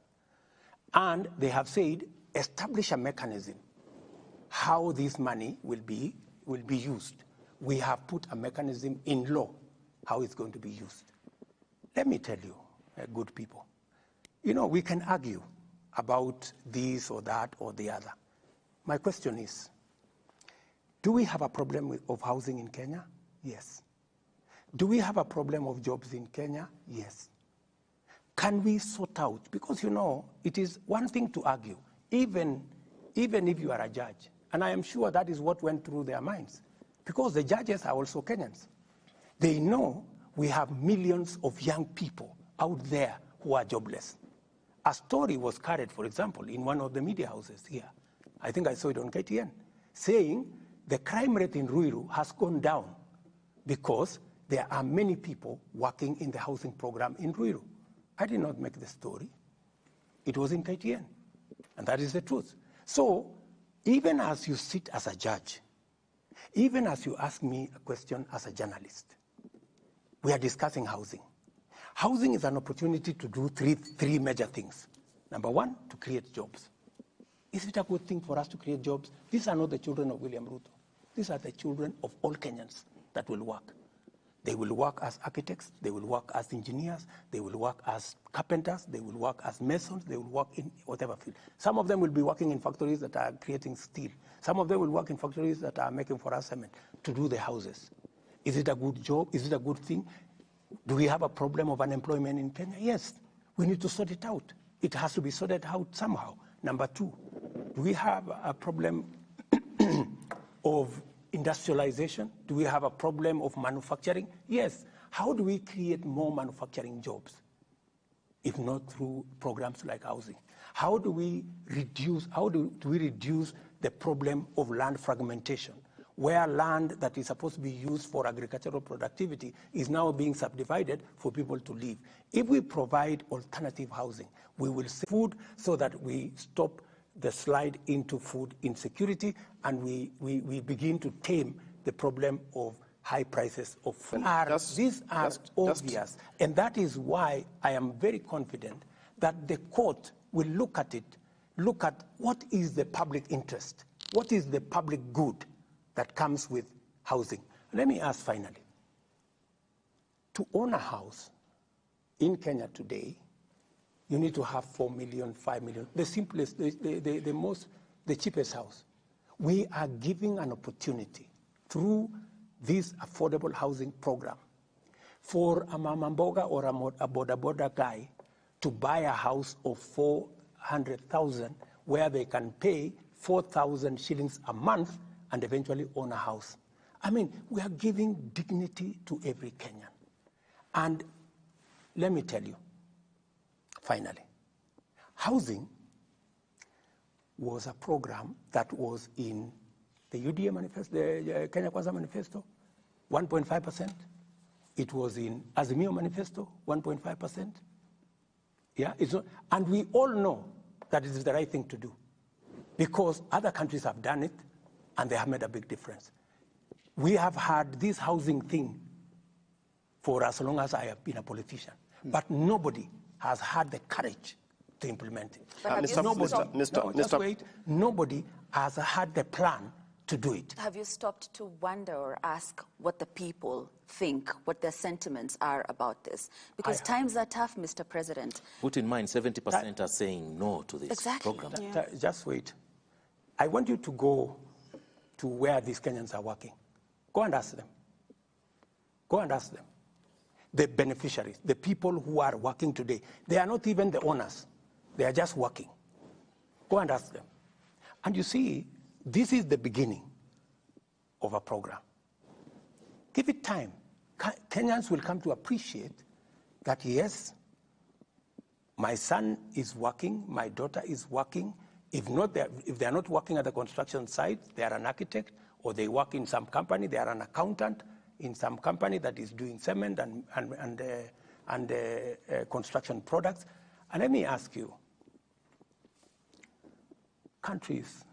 And they have said, establish a mechanism how this money will be used. We have put a mechanism in law how it's going to be used. Let me tell you, good people, we can argue about this or that or the other. My question is, do we have a problem of housing in Kenya? Yes. Do we have a problem of jobs in Kenya? Yes. Can we sort out? Because, it is one thing to argue, even if you are a judge. And I am sure that is what went through their minds. Because the judges are also Kenyans. They know we have millions of young people out there who are jobless. A story was carried, for example, in one of the media houses here. I think I saw it on KTN, saying the crime rate in Ruiru has gone down because there are many people working in the housing program in Ruiru. I did not make the story. It was in KTN, and that is the truth. So even as you sit as a judge, even as you ask me a question as a journalist, we are discussing housing. Housing is an opportunity to do three major things. Number one, to create jobs. Is it a good thing for us to create jobs? These are not the children of William Ruto. These are the children of all Kenyans that will work. They will work as architects, they will work as engineers, they will work as carpenters, they will work as masons, they will work in whatever field. Some of them will be working in factories that are creating steel. Some of them will work in factories that are making for us cement to do the houses. Is it a good job? Is it a good thing? Do we have a problem of unemployment in Kenya? Yes. We need to sort it out. It has to be sorted out somehow. Number two, do we have a problem of industrialization? Do we have a problem of manufacturing? Yes. How do we create more manufacturing jobs, if not through programs like housing? How do we reduce the problem of land fragmentation, where land that is supposed to be used for agricultural productivity is now being subdivided for people to live? If we provide alternative housing, we will save food so that we stop the slide into food insecurity, and we begin to tame the problem of high prices of food. These are obvious, and that is why I am very confident that the court will look at it, look at what is the public interest, what is the public good that comes with housing. Let me ask finally, to own a house in Kenya today, you need to have 4 million, 5 million, the simplest, the cheapest house. We are giving an opportunity through this affordable housing program for a mama mboga or a boda boda guy to buy a house of 400,000 where they can pay 4,000 shillings a month and eventually own a house. I mean, we are giving dignity to every Kenyan. And let me tell you, finally, housing was a program that was in the UDA manifesto, the Kenya Kwanza manifesto, 1.5%. It was in Azimio manifesto, 1.5%. Yeah, and we all know that it is the right thing to do because other countries have done it and they have made a big difference. We have had this housing thing for as long as I have been a politician. but nobody has had the courage to implement it. But have you stopped- Just wait. Nobody has had the plan to do it. Have you stopped to wonder or ask what the people think, what their sentiments are about this? Because times are tough, Mr. President. Put in mind, 70% are saying no to this program. Just wait. I want you to go to where these Kenyans are working. Go and ask them. Go and ask them. The beneficiaries, the people who are working today, they are not even the owners. They are just working. Go and ask them. And you see, this is the beginning of a program. Give it time. Kenyans will come to appreciate that, yes, my son is working, my daughter is working. If they are not working at the construction site, they are an architect, or they work in some company, they are an accountant in some company that is doing cement and construction products. And let me ask you, countries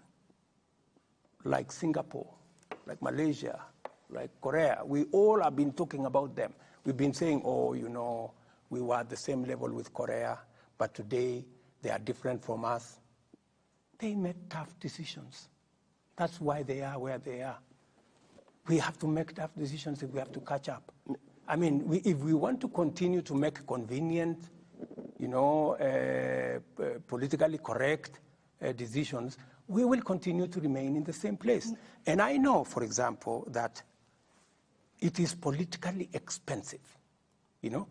like Singapore, like Malaysia, like Korea, we all have been talking about them. We've been saying, oh, you know, we were at the same level with Korea, but today they are different from us. They made tough decisions. That's why they are where they are. We have to make tough decisions if we have to catch up. I mean, if we want to continue to make convenient, you know, politically correct decisions, we will continue to remain in the same place. And I know, for example, that it is politically expensive. You know,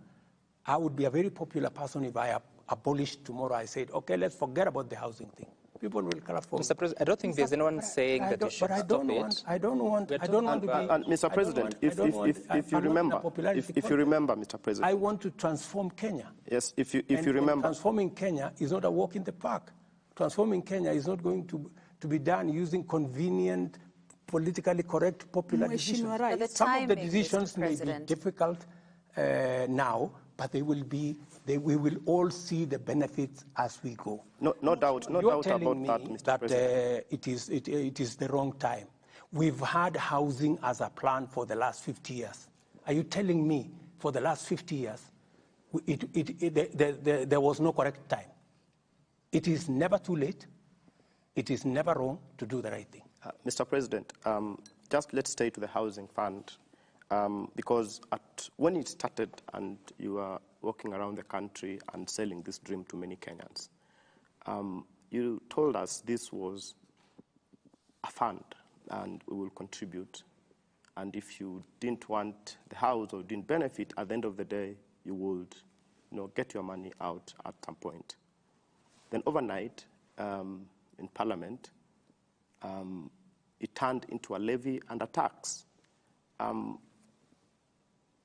I would be a very popular person if I abolished tomorrow. I said, okay, let's forget about the housing thing. People will clap for Mr. President, I don't think there's anyone saying that you should stop it. I don't want to be. And Mr. President, if you remember, Mr. President, I want to transform Kenya. Yes, if you remember, transforming Kenya is not a walk in the park. Transforming Kenya is not going to be done using convenient, politically correct, popular decisions. Right. Some of the decisions may be difficult now, but we will all see the benefits as we go. No doubt about that, Mr. President. It is the wrong time. We've had housing as a plan for the last 50 years. Are you telling me for the last 50 years, there was no correct time? It is never too late. It is never wrong to do the right thing. Mr. President, just let's stay to the housing fund, because when it started and you were walking around the country and selling this dream to many Kenyans, you told us this was a fund and we will contribute. And if you didn't want the house or didn't benefit, at the end of the day, you would get your money out at some point. Then overnight, in Parliament, it turned into a levy and a tax.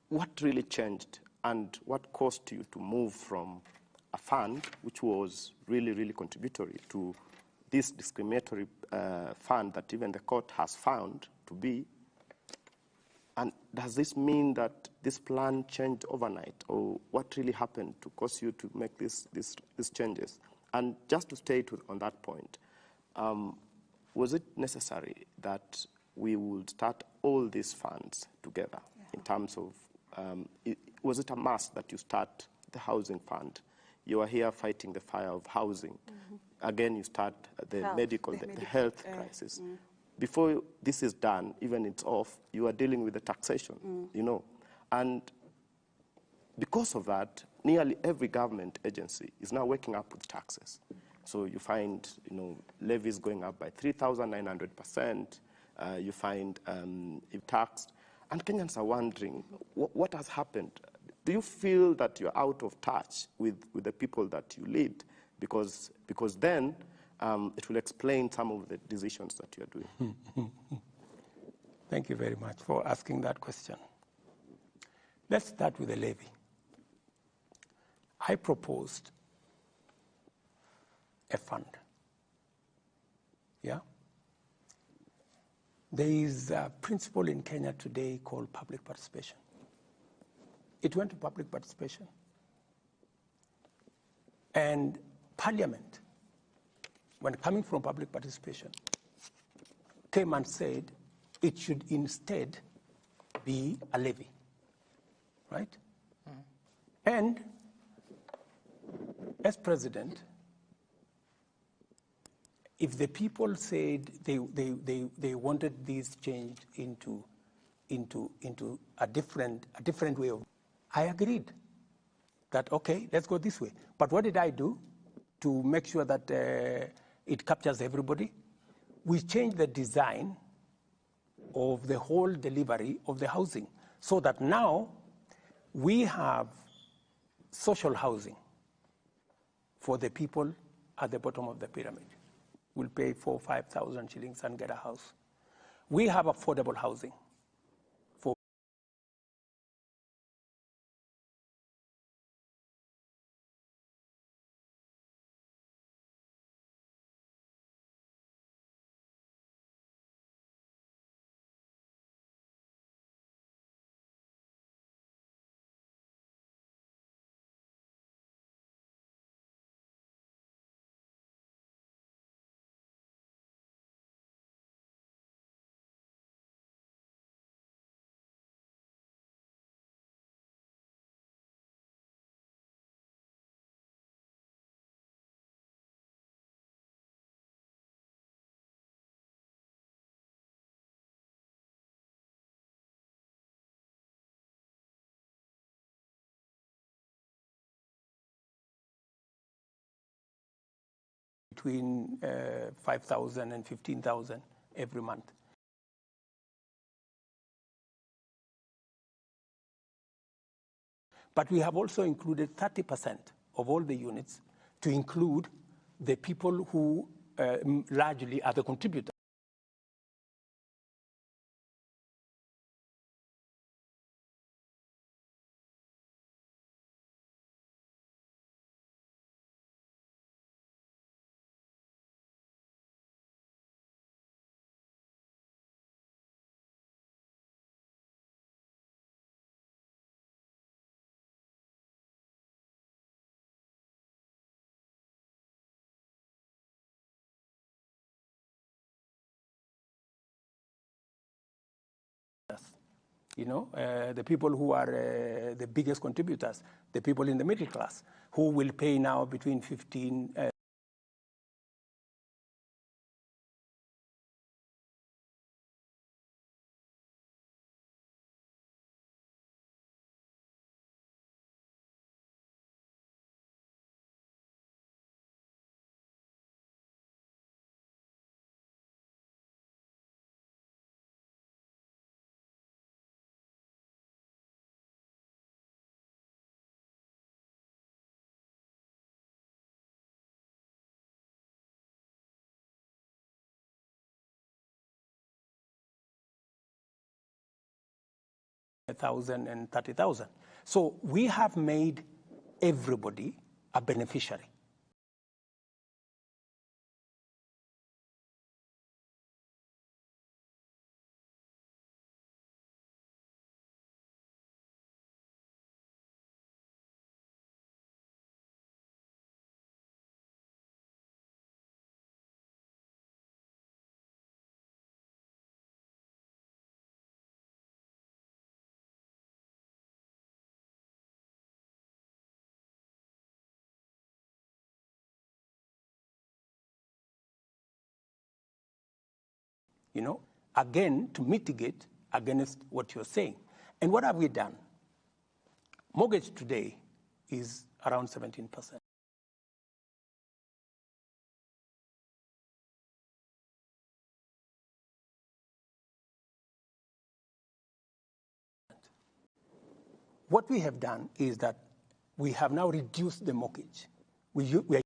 What really changed, and what caused you to move from a fund, which was really, really contributory, to this discriminatory fund that even the court has found to be? And does this mean that this plan changed overnight, or what really happened to cause you to make these changes? And just to stay on that point, was it necessary that we would start all these funds together in terms of, was it a must that you start the housing fund? You are here fighting the fire of housing. Mm-hmm. Again, you start the health crisis. Before this is done, even it's off, you are dealing with the taxation, And because of that, nearly every government agency is now waking up with taxes. So you find, levies going up by 3,900%. You find it taxed. And Kenyans are wondering, what has happened? Do you feel that you're out of touch with the people that you lead? Because then it will explain some of the decisions that you're doing. Thank you very much for asking that question. Let's start with the levy. I proposed a fund. Yeah? There is a principle in Kenya today called public participation. It went to public participation. And Parliament, when coming from public participation, came and said it should instead be a levy, right? And as president, if the people said they wanted this changed into a different way of, I agreed that, okay, let's go this way. But what did I do to make sure that it captures everybody? We changed the design of the whole delivery of the housing so that now we have social housing for the people at the bottom of the pyramid. Will pay 4,000 or 5,000 shillings and get a house. We have affordable housing for between 5,000 and 15,000 every month. But we have also included 30% of all the units to include the people who largely are the contributors. The people who are the biggest contributors, the people in the middle class, who will pay now between 15 1,000 and 30,000. So we have made everybody a beneficiary. Again, to mitigate against what you're saying. And what have we done? Mortgage today is around 17%. What we have done is that we have now reduced the mortgage. We are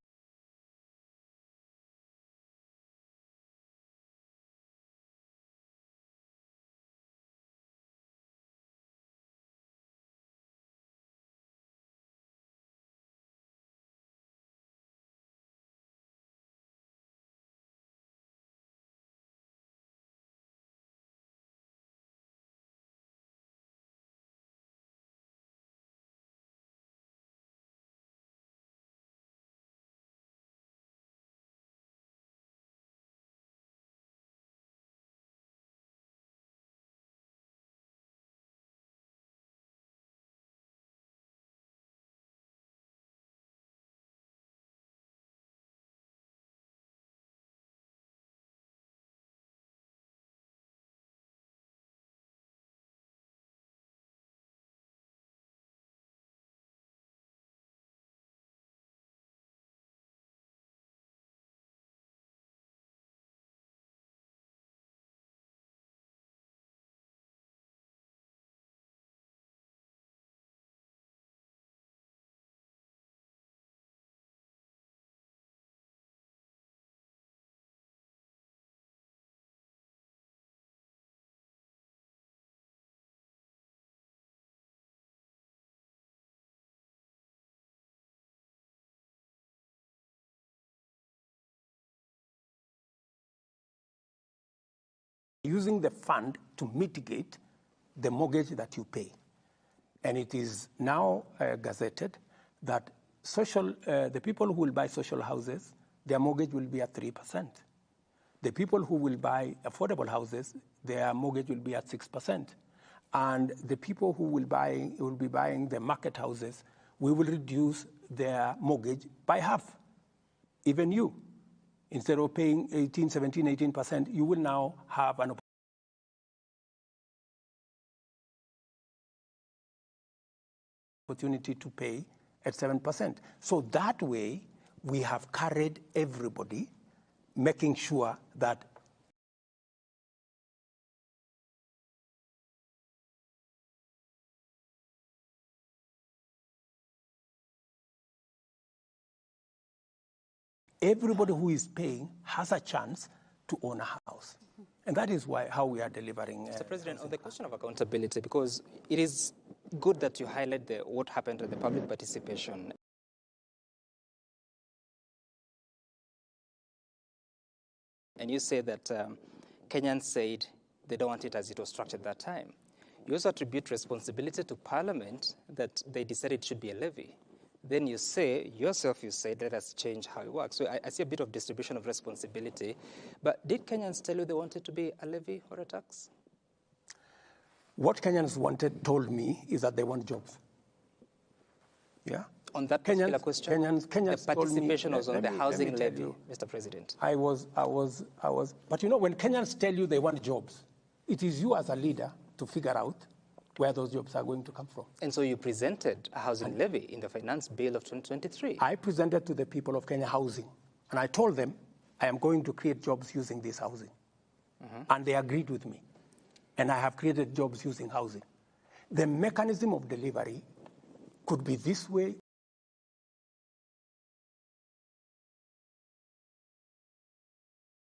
using the fund to mitigate the mortgage that you pay. And it is now gazetted that the people who will buy social houses, their mortgage will be at 3%. The people who will buy affordable houses, their mortgage will be at 6%. And the people who will be buying the market houses, we will reduce their mortgage by half. Even you, instead of paying 18%, you will now have an opportunity to pay at 7%. So that way, we have carried everybody, making sure that everybody who is paying has a chance to own a house. And that is how we are delivering. Mr. President, on the question of accountability, because it is good that you highlight what happened at the public participation. And you say that Kenyans said they don't want it as it was structured that time. You also attribute responsibility to Parliament that they decided it should be a levy. Then you say, yourself, you said, let us change how it works. So I see a bit of distribution of responsibility. But did Kenyans tell you they wanted to be a levy or a tax? What Kenyans told me is that they want jobs. Yeah? On that particular question, Kenyans the participation told me, was on the housing levy, Mr. President. But you know, when Kenyans tell you they want jobs, it is you as a leader to figure out where those jobs are going to come from. And so you presented a housing levy in the finance bill of 2023. I presented to the people of Kenya housing, and I told them I am going to create jobs using this housing. And they agreed with me. And I have created jobs using housing. The mechanism of delivery could be this way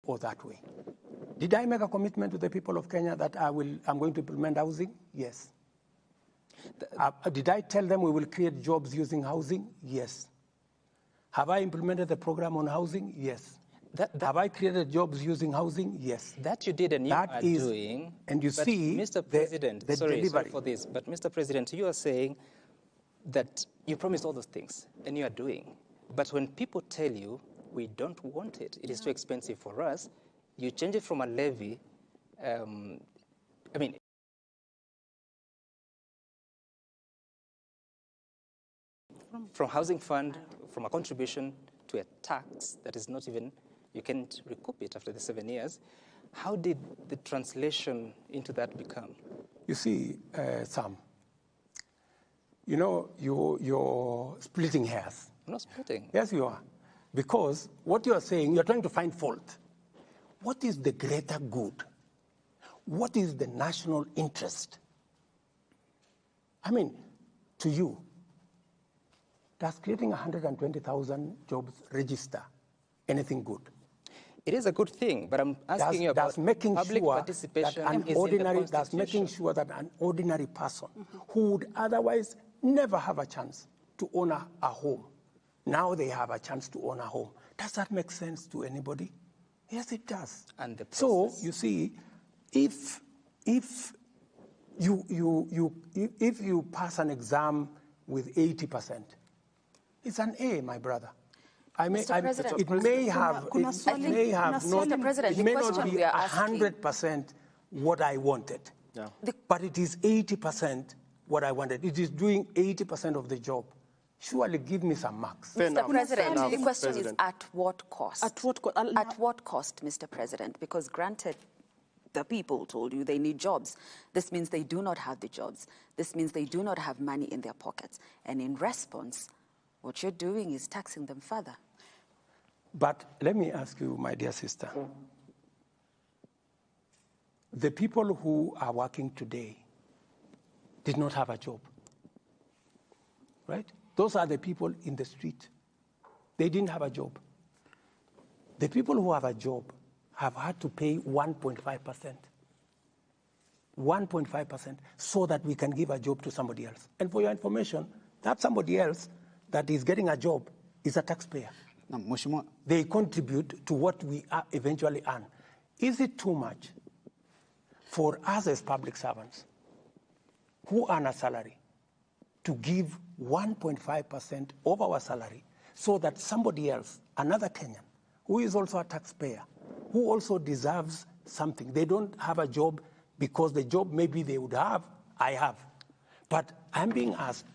or that way. Did I make a commitment to the people of Kenya that I'm going to implement housing? Yes. Did I tell them we will create jobs using housing? Yes. Have I implemented the program on housing? Yes. Have I created jobs using housing? Yes. That you did and you are doing. And you see, Mr. President, sorry for this, but Mr. President, you are saying that you promised all those things and you are doing. But when people tell you, we don't want it, it is too expensive for us, you change it from a levy, from housing fund, from a contribution to a tax that is not even, you can't recoup it after the 7 years. How did the translation into that become? You see, Sam, you know, you're splitting hairs. I'm not splitting. Yes, you are. Because what you are saying, you're trying to find fault. What is the greater good? What is the national interest? I mean, to you, does creating 120,000 jobs register anything good? It is a good thing, but I'm asking you about public participation making sure that an ordinary person who would otherwise never have a chance to own a home, now they have a chance to own a home. Does that make sense to anybody? Yes, it does. And the process. So you see, if you pass an exam with 80%, it's an A, my brother. It may not be 100% what I wanted, but it is 80% what I wanted. It is doing 80% of the job. Surely give me some marks. Mr. President, the question is at what cost? At what cost, Mr. President? Because granted, the people told you they need jobs. This means they do not have the jobs. This means they do not have money in their pockets. And in response, what you're doing is taxing them further. But let me ask you, my dear sister, the people who are working today did not have a job, right? Those are the people in the street. They didn't have a job. The people who have a job have had to pay 1.5%. 1.5% so that we can give a job to somebody else. And for your information, that somebody else that is getting a job is a taxpayer. They contribute to what we eventually earn. Is it too much for us as public servants who earn a salary to give 1.5% of our salary so that somebody else, another Kenyan, who is also a taxpayer, who also deserves something. They don't have a job because the job maybe they would have, I have. But I'm being asked,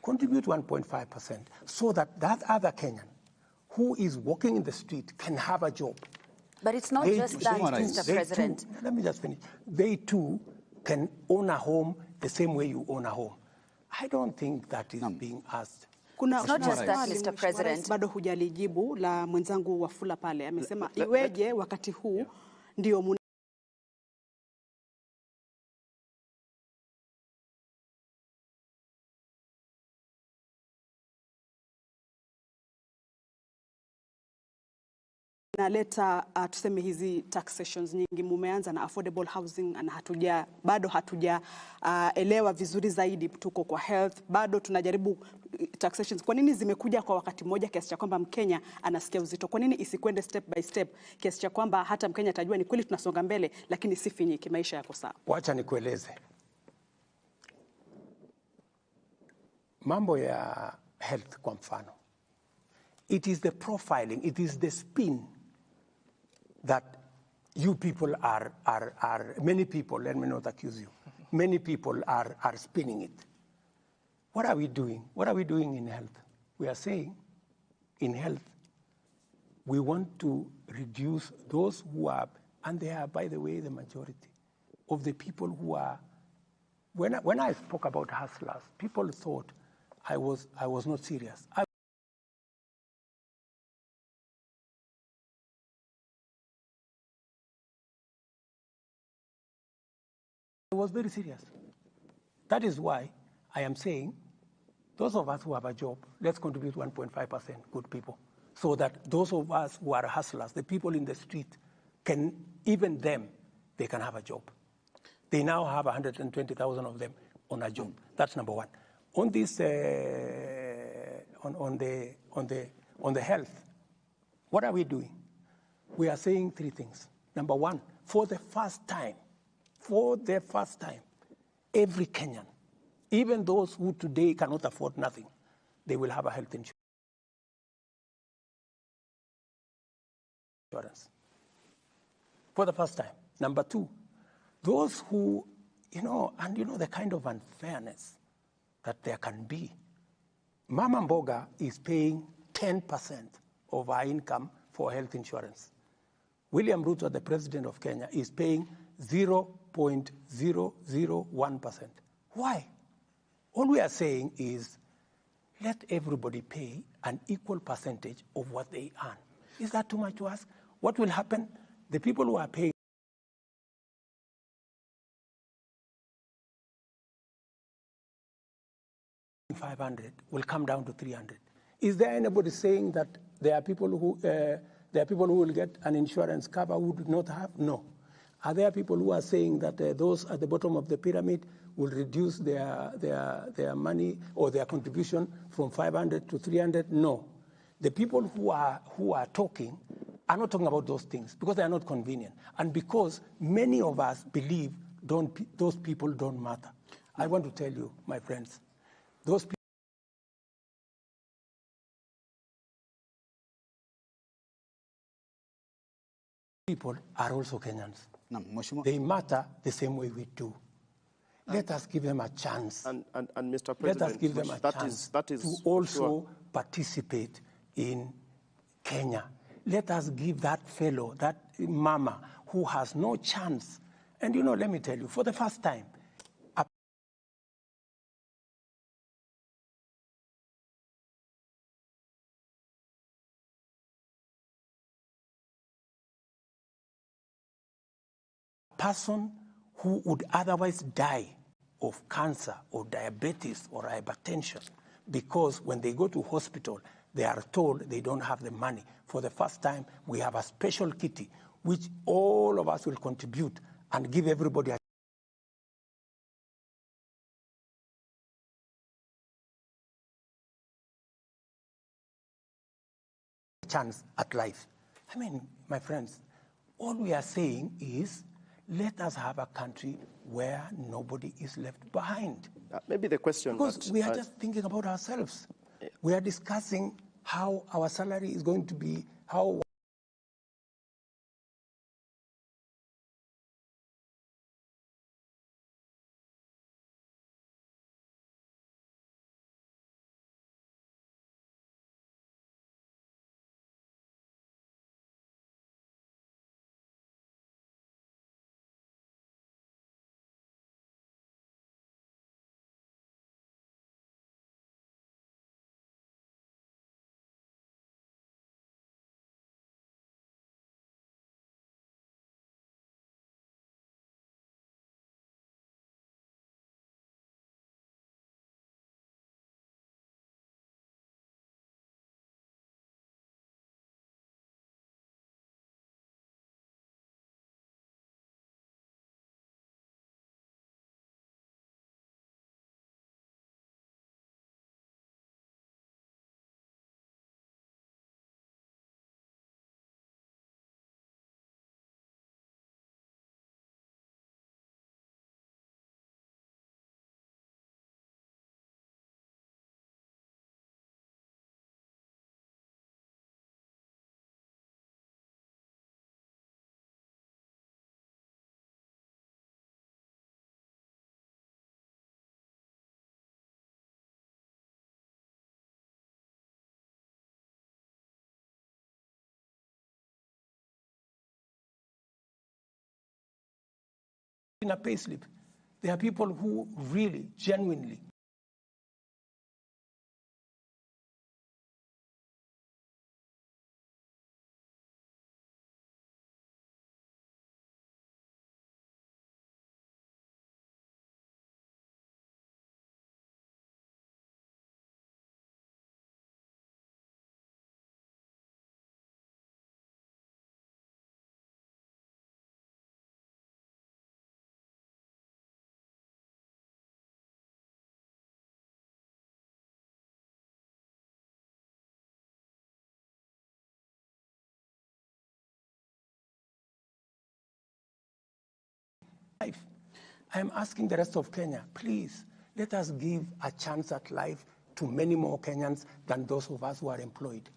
contribute 1.5% so that that other Kenyan who is walking in the street can have a job. But it's not just that, Mr. President. Let me just finish. They too can own a home the same way you own a home. I don't think that is being asked. It's not just that, Mr. President. Bado hujalijibu la mwenzangu Wafula pale. Amesema iweje wakati huu ndio naleta tuseme hizi taxations nyingi. Mumeanza na affordable housing na bado hatujaelewa vizuri zaidi. Tuko kwa health, bado tunajaribu taxations. Kwa nini zimekuja kwa wakati mmoja kiasi cha kwamba Mkenya anasikia uzito? Kwa nini isikwende step by step kiasi cha kwamba hata Mkenya atajua ni kweli tunasonga mbele, lakini si finyiki, maisha yako sawa? Wacha nikueleze. Mambo ya health kwa mfano. It is the profiling, it is the spin that you people are many people, let me not accuse you, many people are spinning it. What are we doing? What are we doing in health? We are saying in health, we want to reduce those who are, and they are, by the way, the majority of the people who are, when I spoke about hustlers, people thought I was not serious. I was very serious. That is why I am saying, those of us who have a job, let's contribute 1.5%, good people, so that those of us who are hustlers, the people in the street, can, even them, they can have a job. They now have 120,000 of them on a job. That's number one. On this, on the health, what are we doing? We are saying three things. Number one, for the first time, every Kenyan, even those who today cannot afford nothing, they will have a health insurance. For the first time. Number two, those who, and the kind of unfairness that there can be. Mama Mboga is paying 10% of our income for health insurance. William Ruto, the president of Kenya, is paying 0.001%. Why? All we are saying is, let everybody pay an equal percentage of what they earn. Is that too much to ask? What will happen? The people who are paying $500 will come down to $300. Is there anybody saying that there are people who will get an insurance cover who do not have? No. Are there people who are saying that those at the bottom of the pyramid will reduce their money or their contribution from 500 to 300? No. The people who are talking are not talking about those things because they are not convenient and because many of us believe those people don't matter. I want to tell you, my friends, those people are also Kenyans. They matter the same way we do. Let us give them a chance. And Mr. President, let us give them a chance to also participate in Kenya. Let us give that fellow, that mama who has no chance. And let me tell you, for the first time, person who would otherwise die of cancer or diabetes or hypertension because when they go to hospital, they are told they don't have the money. For the first time, we have a special kitty which all of us will contribute and give everybody a chance at life. I mean, my friends, all we are saying is let us have a country where nobody is left behind. Maybe the question Because that, we are just thinking about ourselves. Yeah. We are discussing how our salary is going to be, how in a payslip. There are people who really, genuinely life. I am asking the rest of Kenya, please, let us give a chance at life to many more Kenyans than those of us who are employed.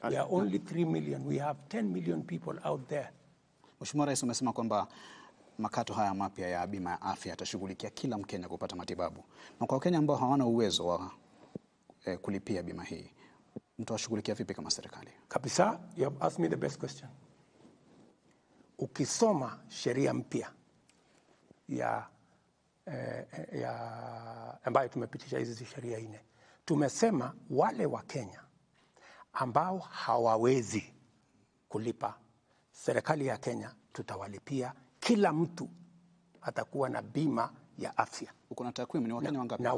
We are only 3 million. We have 10 million people out there. Mheshimiwa Rais, umesema kwamba makato haya mapya ya bima ya afya yatashughulikia kila Mkenya kupata matibabu. Na kwa Wakenya ambao hawana uwezo wa kulipia bima hii, mtawashughulikia vipi kama serikali? Kabisa, you have asked me the best question. Ukisoma sheria mpya ambayo tumepitisha hizi sheria 4, tumesema wale wa Kenya ambao hawawezi kulipa, serikali ya Kenya tutawalipia. Kila mtu atakuwa na bima ya afya. Uko na takwimu ni Wakenya wangapi? Na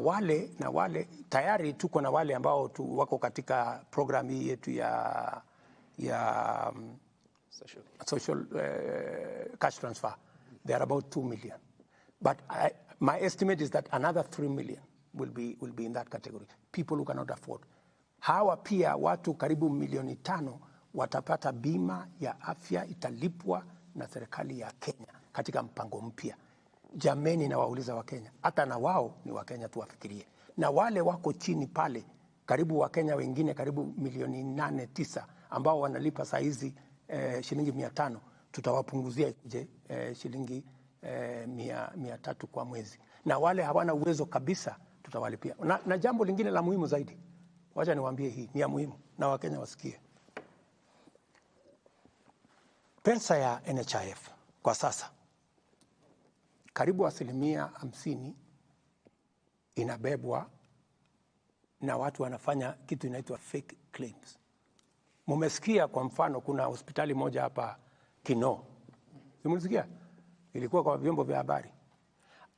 wale tayari tuko na wale ambao wako katika program hii yetu ya social cash transfer. They are about 2 million. But my estimate is that another 3 million will be in that category. People who cannot afford. Hawa pia watu karibu 5 milioni watapata bima ya afya, italipwa na serikali ya Kenya katika mpango mpya. Jameni, na wauliza wa Kenya, hata na wao ni wa Kenya, tuwafikirie. Na wale wako chini pale, karibu wa Kenya wengine karibu 8 milioni 9 ambao wanalipa saa hizi shilingi 500, tutawapunguzia shilingi 300 kwa mwezi. Na wale hawana uwezo kabisa tutawalipia. Na jambo lingine la muhimu zaidi, wacha niwaambie, hii ni ya muhimu na Wakenya wasikie. Pesa ya NHIF kwa sasa karibu 50% inabebwa na watu wanafanya kitu inaitwa fake claims. Mumesikia kwa mfano kuna hospitali moja hapa Kino. Mumesikia? ilikuwa kwa vyombo vya habari,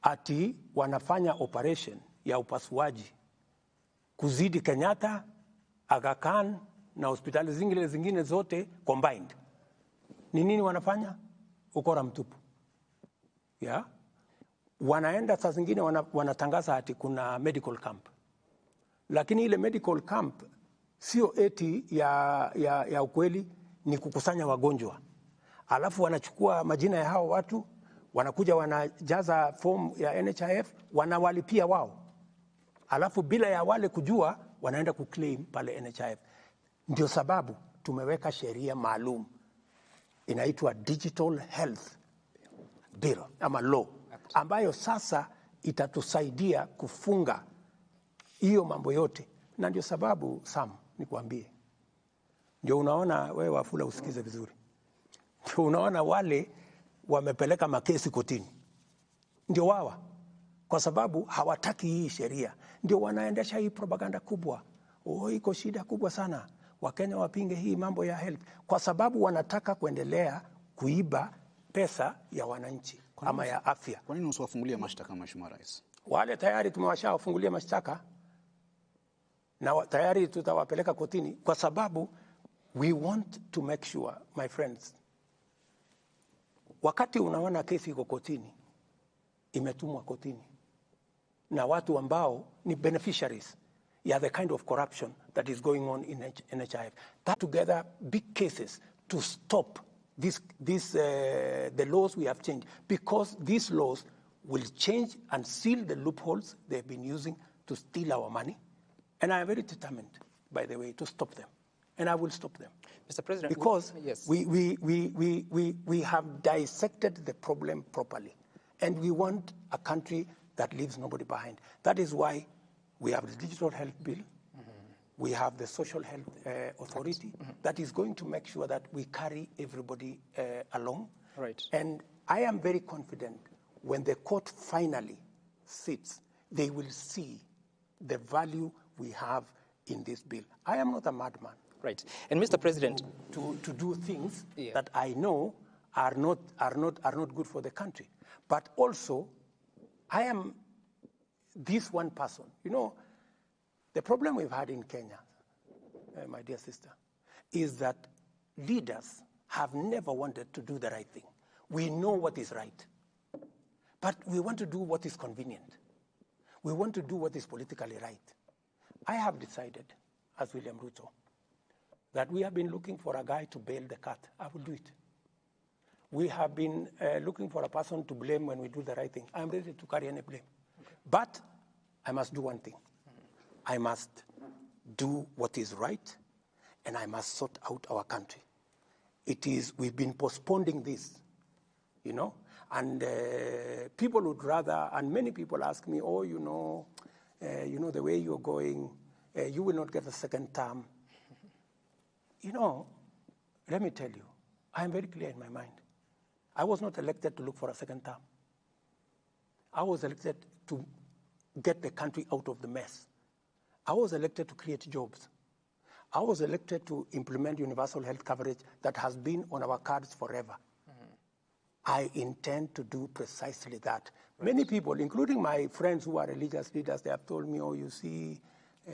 ati wanafanya operation ya upasuaji kuzidi Kenyatta, Aga Khan na hospitali zingine zote combined. Ni nini wanafanya? Ukora mtupu. Yeah? Wanaenda saa zingine wanatangaza ati kuna medical camp. Lakini ile medical camp sio eti ya ukweli, ni kukusanya wagonjwa. Alafu wanachukua majina ya hao watu, wanakuja wanajaza form ya NHIF, wanawalipia wao. Alafu bila ya wale kujua, wanaenda kuclaim pale NHIF. Ndio sababu tumeweka sheria maalum inaitwa Digital Health Bill ama law, ambayo sasa itatusaidia kufunga hiyo mambo yote. Na ndio sababu Sam, nikuambie, ndio unaona wewe Wafula, usikize vizuri, ndio unaona wale wamepeleka makesi kotini ndio wawa, kwa sababu hawataki hii sheria. Ndio wanaendesha hii propaganda kubwa, iko shida kubwa sana, Wakenya wapinge hii mambo ya health, kwa sababu wanataka kuendelea kuiba pesa ya wananchi ama ya afya. Kwa nini usiwafungulie mashtaka, Mheshimiwa Rais? Wale tayari tumewashawafungulia mashtaka na tayari tutawapeleka kotini, kwa sababu we want to make sure, my friends, wakati unaona kesi iko kotini, imetumwa kotini na watu ambao ni beneficiaries ya the kind of corruption that is going on in NHIF, that together big cases to stop the laws we have changed, because these laws will change and seal the loopholes they've been using to steal our money. And I am very determined, by the way, to stop them. And I will stop them. Mr. President, because yes. we have dissected the problem properly. And we want a country that leaves nobody behind. That is why we have the Digital Health Bill. We have the Social Health Authority that is going to make sure that we carry everybody along. Right. And I am very confident when the court finally sits, they will see the value we have in this bill. I am not a madman. Right. And Mr. President, to do things that I know are not good for the country. But also, I am this one person. You know, the problem we've had in Kenya, my dear sister, is that leaders have never wanted to do the right thing. We know what is right, but we want to do what is convenient. We want to do what is politically right. I have decided, as William Ruto, that we have been looking for a guy to bail the cat. I will do it. We have been looking for a person to blame when we do the right thing. I'm ready to carry any blame. Okay. But I must do one thing. I must do what is right, and I must sort out our country. We've been postponing this, you know, and people would rather, and many people ask me, oh, you know, the way you're going, you will not get a second term. You know, let me tell you, I am very clear in my mind. I was not elected to look for a second term. I was elected to get the country out of the mess. I was elected to create jobs. I was elected to implement universal health coverage that has been on our cards forever. I intend to do precisely that. Right. Many people, including my friends who are religious leaders, they have told me, oh, you see,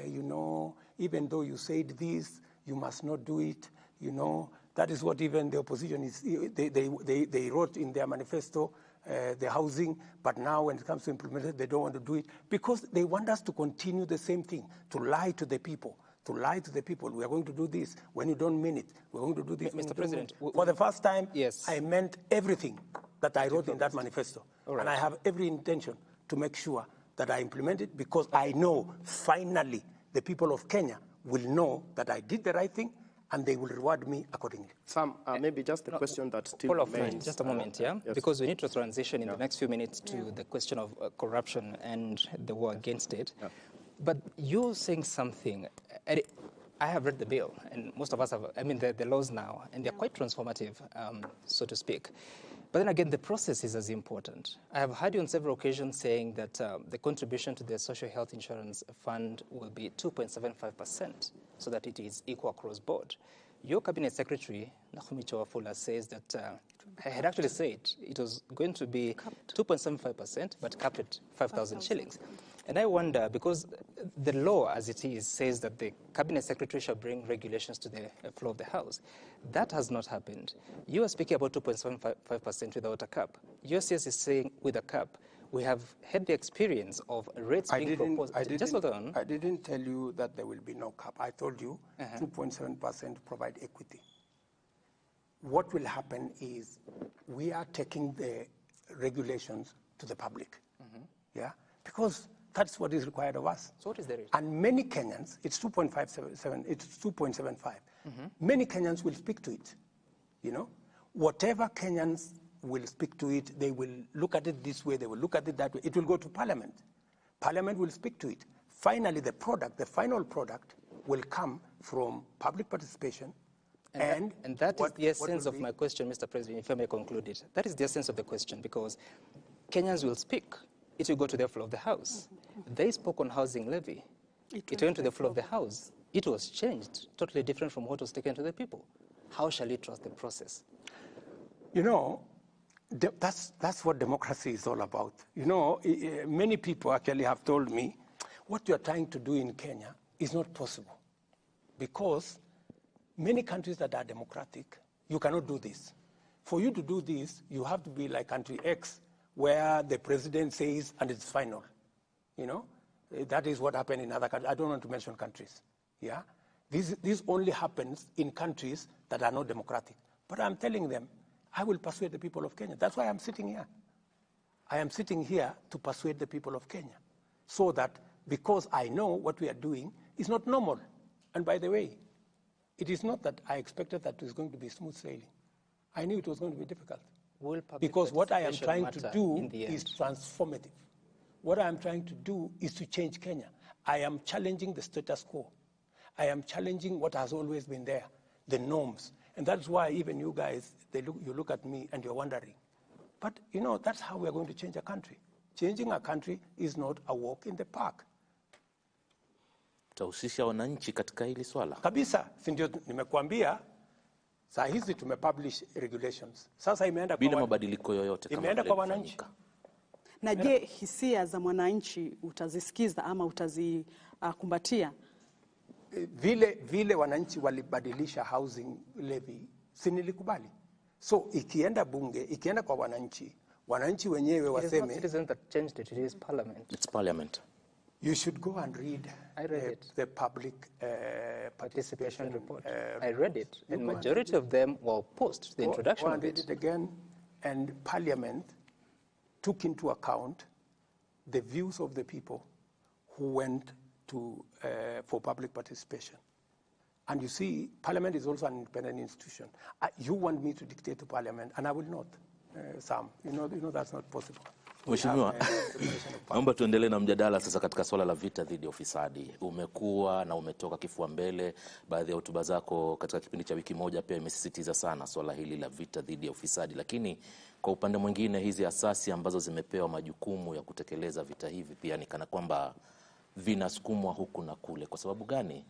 you know, even though you said this, you must not do it, you know. That is what even the opposition is, they wrote in their manifesto, the housing, but now when it comes to implement it, they don't want to do it because they want us to continue the same thing, to lie to the people. To lie to the people, we are going to do this. When you don't mean it, we're going to do this. Mr. President, for the first time, yes. I meant everything that I wrote in that manifesto. Right. And I have every intention to make sure that I implement it because I know finally the people of Kenya will know that I did the right thing and they will reward me accordingly. Sam, maybe just the question that still remains. Just a moment, yeah? Yes. Because we need to transition in the next few minutes to the question of corruption and the war against it. Yeah. But you're saying something, I have read the bill, and most of us have, I mean, the laws now, and they're quite transformative, so to speak. But then again, the process is as important. I have heard you on several occasions saying that the contribution to the Social Health Insurance Fund will be 2.75%, so that it is equal across board. Your Cabinet Secretary, Nakumicho Wafula, says that I had actually said it was going to be 2.75%, but capped at 5,000 shillings. And I wonder, because the law as it is says that the Cabinet Secretary shall bring regulations to the floor of the House. That has not happened. You are speaking about 2.75% without a cap. USCS is saying with a cap. We have had the experience of rates being proposed. Just hold on. I didn't tell you that there will be no cap. I told you 2.7% provide equity. What will happen is we are taking the regulations to the public. Yeah, because that's what is required of us. So what is the rate? And many Kenyans, it's 2.57, it's 2.75. Many Kenyans will speak to it. You know, whatever Kenyans will speak to it, they will look at it this way, they will look at it that way. It will go to Parliament. Parliament will speak to it. Finally, the final product will come from public participation. And that is the essence of my question, Mr. President, if I may conclude it. That is the essence of the question, because Kenyans will speak. It will go to the floor of the House. They spoke on housing levy. It went to the floor of the House. It was changed, totally different from what was taken to the people. How shall we trust the process? You know, that's what democracy is all about. You know, many people actually have told me, what you're trying to do in Kenya is not possible. Because many countries that are democratic, you cannot do this. For you to do this, you have to be like country X, where the president says, and it's final. You know, that is what happened in other countries. I don't want to mention countries. Yeah, this only happens in countries that are not democratic. But I'm telling them, I will persuade the people of Kenya. That's why I'm sitting here. I am sitting here to persuade the people of Kenya, so that because I know what we are doing is not normal. And by the way, it is not that I expected that it was going to be smooth sailing. I knew it was going to be difficult. Because what I am trying to do is transformative. What I am trying to do is to change Kenya. I am challenging the status quo. I am challenging what has always been there, the norms. And that's why even you guys, you look at me and you're wondering. But, you know, that's how we're going to change a country. Changing a country is not a walk in the park. Utahusisha wananchi katika hili swala? Kabisa, si ndio nimekuambia, saa hizi tumepublish regulations. Sasa imeenda bila mabadiliko yoyote kama imeenda kwa wananchi. Na je, hisia za mwananchi utazisikiza ama utazikumbatia? Vile wananchi walibadilisha housing levy, si nilikubali. So ikienda bunge, ikienda kwa wananchi, wananchi wenyewe waseme. It is not citizens that changed it, it is Parliament. It's Parliament. You should go and read the public participation report. I read it, and majority of them were opposed to the introduction of it. Go and read it again, and Parliament took into account the views of the people who went to for public participation. And you see, Parliament is also an independent institution. You want me to dictate to Parliament, and I will not, Sam. You know that's not possible. Mheshimiwa, naomba tuendelee na mjadala sasa katika swala la vita dhidi ya ufisadi. Umekuwa na umetoka kifua mbele, baadhi ya hotuba zako katika kipindi cha wiki moja pia imesisitiza sana swala hili la vita dhidi ya ufisadi. Lakini kwa upande mwingine hizi asasi ambazo zimepewa majukumu ya kutekeleza vita hivi pia ni kana kwamba vinasukumwa huku na kule. Kwa sababu gani?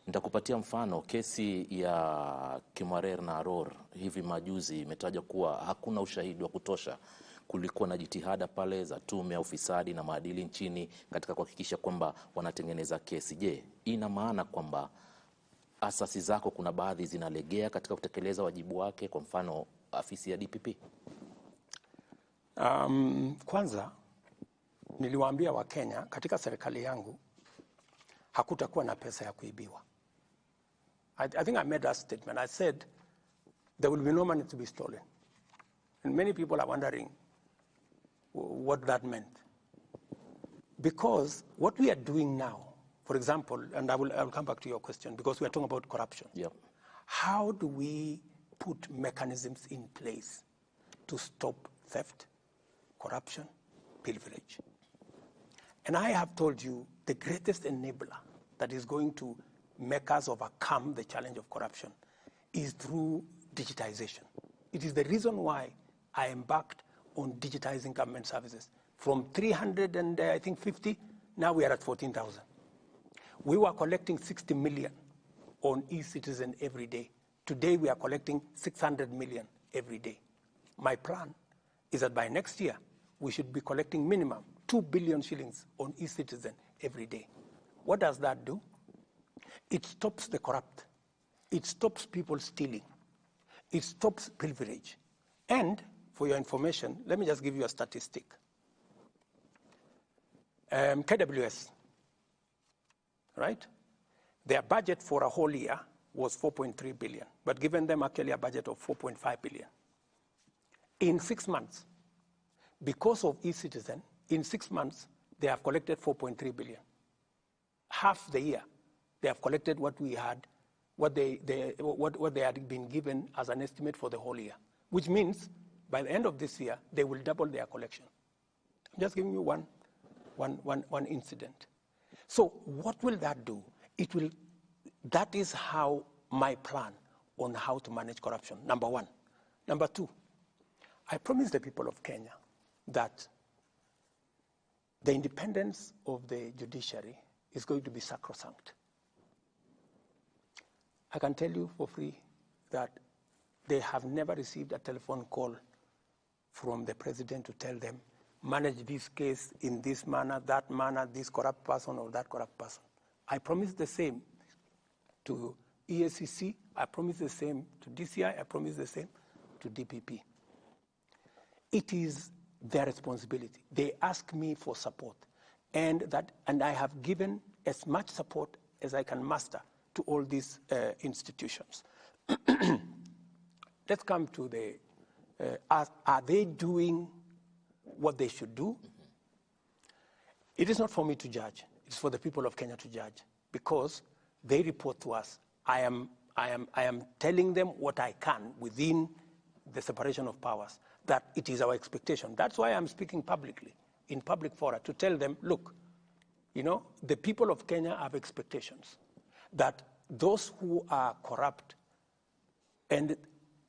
Nitakupatia mfano. Kesi ya Kimwarer na Aror hivi majuzi imetaja kuwa hakuna ushahidi wa kutosha. Kulikuwa na jitihada pale za tume ya ufisadi na maadili nchini katika kuhakikisha kwamba wanatengeneza kesi. Je, ina maana kwamba asasi zako kuna baadhi zinalegea katika kutekeleza wajibu wake, kwa mfano afisi ya DPP? Kwanza niliwaambia Wakenya katika serikali yangu hakutakuwa na pesa ya kuibiwa. I think I made that statement. I said there will be no money to be stolen. And many people are wondering what that meant. Because what we are doing now, for example, and I will come back to your question, because we are talking about corruption. Yep. How do we put mechanisms in place to stop theft, corruption, pilferage? And I have told you the greatest enabler that is going to make us overcome the challenge of corruption is through digitization. It is the reason why I embarked on digitizing government services. From 350, now we are at 14,000. We were collecting 60 million on e-citizen every day. Today we are collecting 600 million every day my plan is that by next year, we should be collecting minimum 2 billion shillings on e-citizen every day. What does that do? It stops the corrupt. It stops people stealing. It stops privilege. And for your information, let me just give you a statistic. KWS, right? Their budget for a whole year was 4.3 billion, but given them actually a budget of 4.5 billion. In 6 months, because of e-citizen, in 6 months, they have collected 4.3 billion. Half the year, they have collected what we had, what they had been given as an estimate for the whole year, which means by the end of this year, they will double their collection. I'm just giving you one incident. So what will that do? That is how my plan on how to manage corruption, number one. Number two, I promised the people of Kenya that the independence of the judiciary is going to be sacrosanct. I can tell you for free that they have never received a telephone call from the president to tell them, manage this case in this manner, that manner, this corrupt person or that corrupt person. I promise the same to EACC, I promise the same to DCI, I promise the same to DPP. It is their responsibility. They ask me for support, and I have given as much support as I can muster to all these institutions. Let's come to the, are they doing what they should do? It is not for me to judge. It's for the people of Kenya to judge, because they report to us. I am telling them what I can within the separation of powers, that it is our expectation. That's why I'm speaking publicly, in public fora, to tell them, look, you know, the people of Kenya have expectations that those who are corrupt, and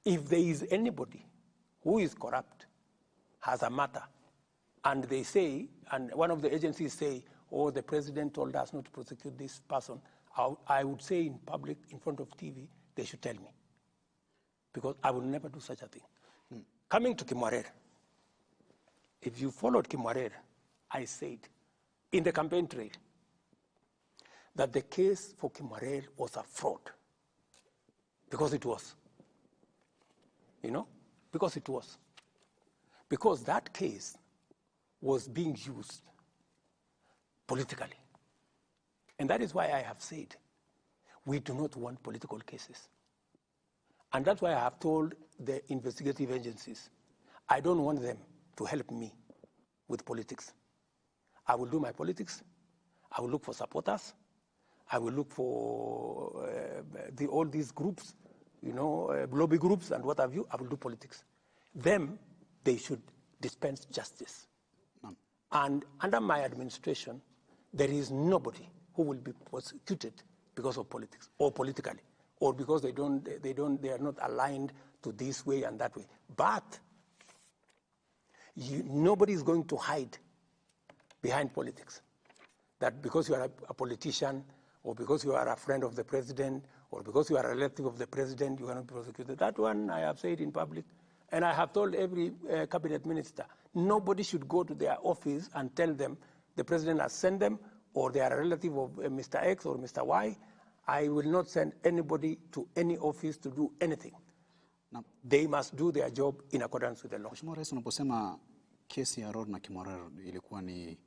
if there is anybody who is corrupt, has a matter, and they say, and one of the agencies say, oh, the president told us not to prosecute this person, I would say in public, in front of TV, they should tell me, because I will never do such a thing. Coming to Kimwarer, if you followed Kimwarer, I said in the campaign trail that the case for Kimwarer was a fraud, because it was. You know, because it was. Because that case was being used politically. And that is why I have said we do not want political cases. And that's why I have told the investigative agencies, I don't want them to help me with politics. I will do my politics. I will look for supporters. I will look for all these groups, you know, lobby groups and what have you. I will do politics. Them, they should dispense justice. And under my administration, there is nobody who will be prosecuted because of politics or politically, or because they are not aligned to this way and that way. But nobody is going to hide behind politics. That because you are a politician, or because you are a friend of the president, or because you are a relative of the president, you cannot be prosecuted. That one I have said in public, and I have told every cabinet minister, nobody should go to their office and tell them the president has sent them, or they are a relative of Mr. X or Mr. Y. I will not send anybody to any office to do anything. No. They must do their job in accordance with the law. Mheshimiwa Rais, unaposema kesi ya Rod na Kimwarer ilikuwa ni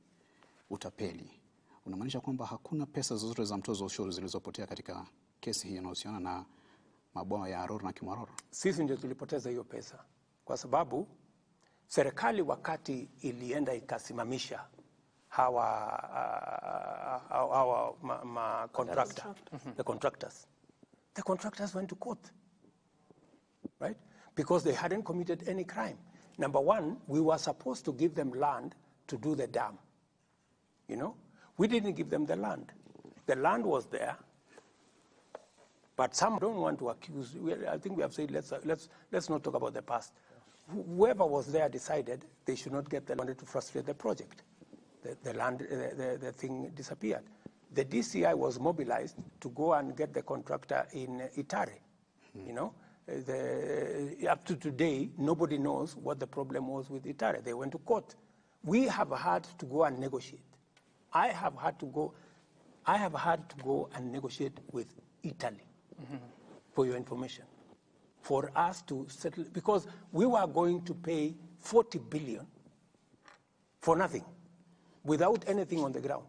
utapeli, unamaanisha kwamba hakuna pesa zozote za mtozo ushuru zilizopotea katika kesi hii inayohusiana na mabwawa ya Rod na Kimwarer? Sisi ndio tulipoteza hiyo pesa, kwa sababu serikali wakati ilienda ikasimamisha the contractors went to court, right? Because they hadn't committed any crime. Number one, we were supposed to give them land to do the dam. You know, we didn't give them the land. The land was there, but some don't want to accuse. I think we have said let's not talk about the past. Whoever was there decided they should not get the land to frustrate the project. The thing disappeared. The DCI was mobilized to go and get the contractor in Itare, you know, Up to today, nobody knows what the problem was with Italy. They went to court. We have had to go and negotiate. I have had to go and negotiate with Italy, for your information, for us to settle, because we were going to pay 40 billion for nothing, without anything on the ground.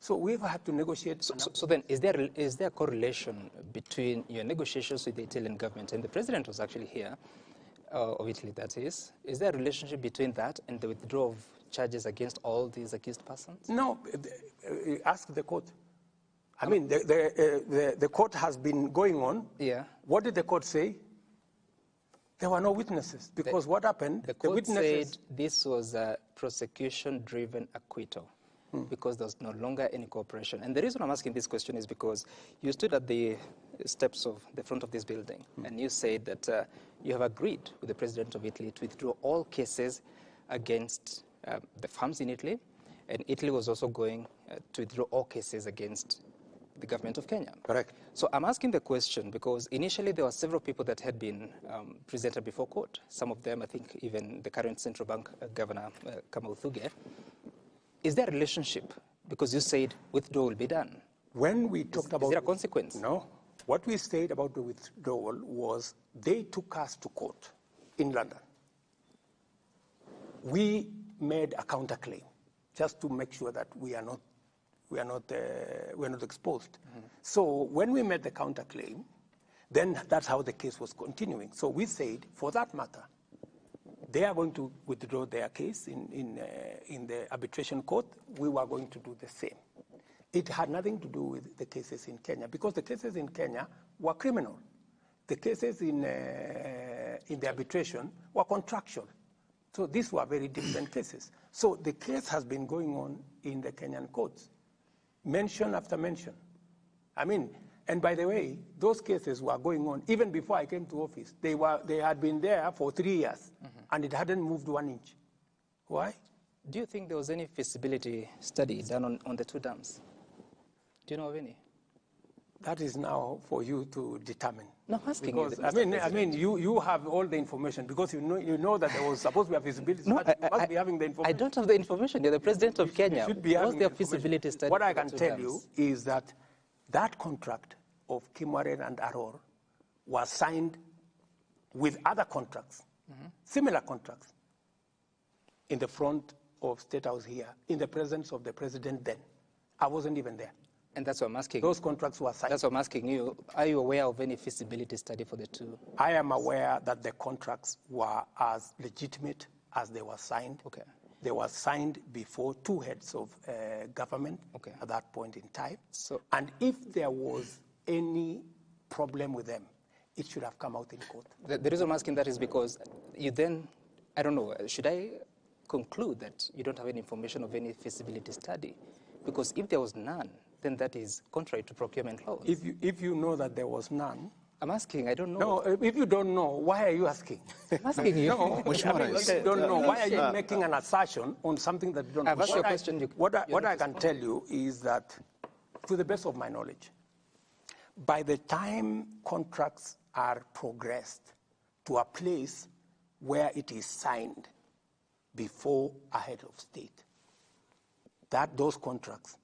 So we've had to negotiate. So then, is there a correlation between your negotiations with the Italian government, and the president was actually here, of Italy that is there a relationship between that and the withdrawal of charges against all these accused persons? No, ask the court. I mean, the court has been going on. Yeah. What did the court say? There were no witnesses, because what happened? The court said this was a prosecution-driven acquittal, because there was no longer any cooperation. And the reason I'm asking this question is because you stood at the steps of the front of this building, and you said that you have agreed with the president of Italy to withdraw all cases against the farms in Italy, and Italy was also going to withdraw all cases against the government of Kenya. Correct. So I'm asking the question because initially there were several people that had been presented before court. Some of them, I think even the current central bank governor, Kamau Thuge. Is there a relationship? Because you said withdrawal will be done. When we talked about... Is there a consequence? No. What we said about the withdrawal was they took us to court in London. We made a counterclaim just to make sure that we are not exposed. So when we made the counterclaim, then that's how the case was continuing. So we said, for that matter, they are going to withdraw their case in the arbitration court. We were going to do the same. It had nothing to do with the cases in Kenya, because the cases in Kenya were criminal. The cases in the arbitration were contractual. So these were very different cases. So the case has been going on in the Kenyan courts, mention after mention. I mean, and by the way, those cases were going on even before I came to office. They had been there for 3 years, and it hadn't moved 1 inch. Why? Do you think there was any feasibility study done on the 2 dams? Do you know of any? That is now for you to determine. No, I'm asking because, you. you have all the information, because you know that there was supposed to be a feasibility study. You must be having the information. I don't have the information. You're the president of Kenya. What's their feasibility study? What I can tell you is that that contract of Kimwaren and Aror was signed with other contracts, similar contracts, in the front of State House here, in the presence of the president then. I wasn't even there. And that's what I'm asking. Those contracts were signed. That's what I'm asking you. Are you aware of any feasibility study for the 2? I am aware that the contracts were as legitimate as they were signed. Okay. They were signed before 2 heads of government at that point in time. So, and if there was any problem with them, it should have come out in court. The reason I'm asking that is because you then, I don't know, should I conclude that you don't have any information of any feasibility study? Because if there was none, then that is contrary to procurement laws. If you know that there was none, I'm asking, I don't know. No, if you don't know, why are you asking? I'm asking you. No, if you don't know, why are you making an assertion on something that you don't know? I've asked you a question. What I can tell you is that, to the best of my knowledge, by the time contracts are progressed to a place where it is signed before a head of state, that those contracts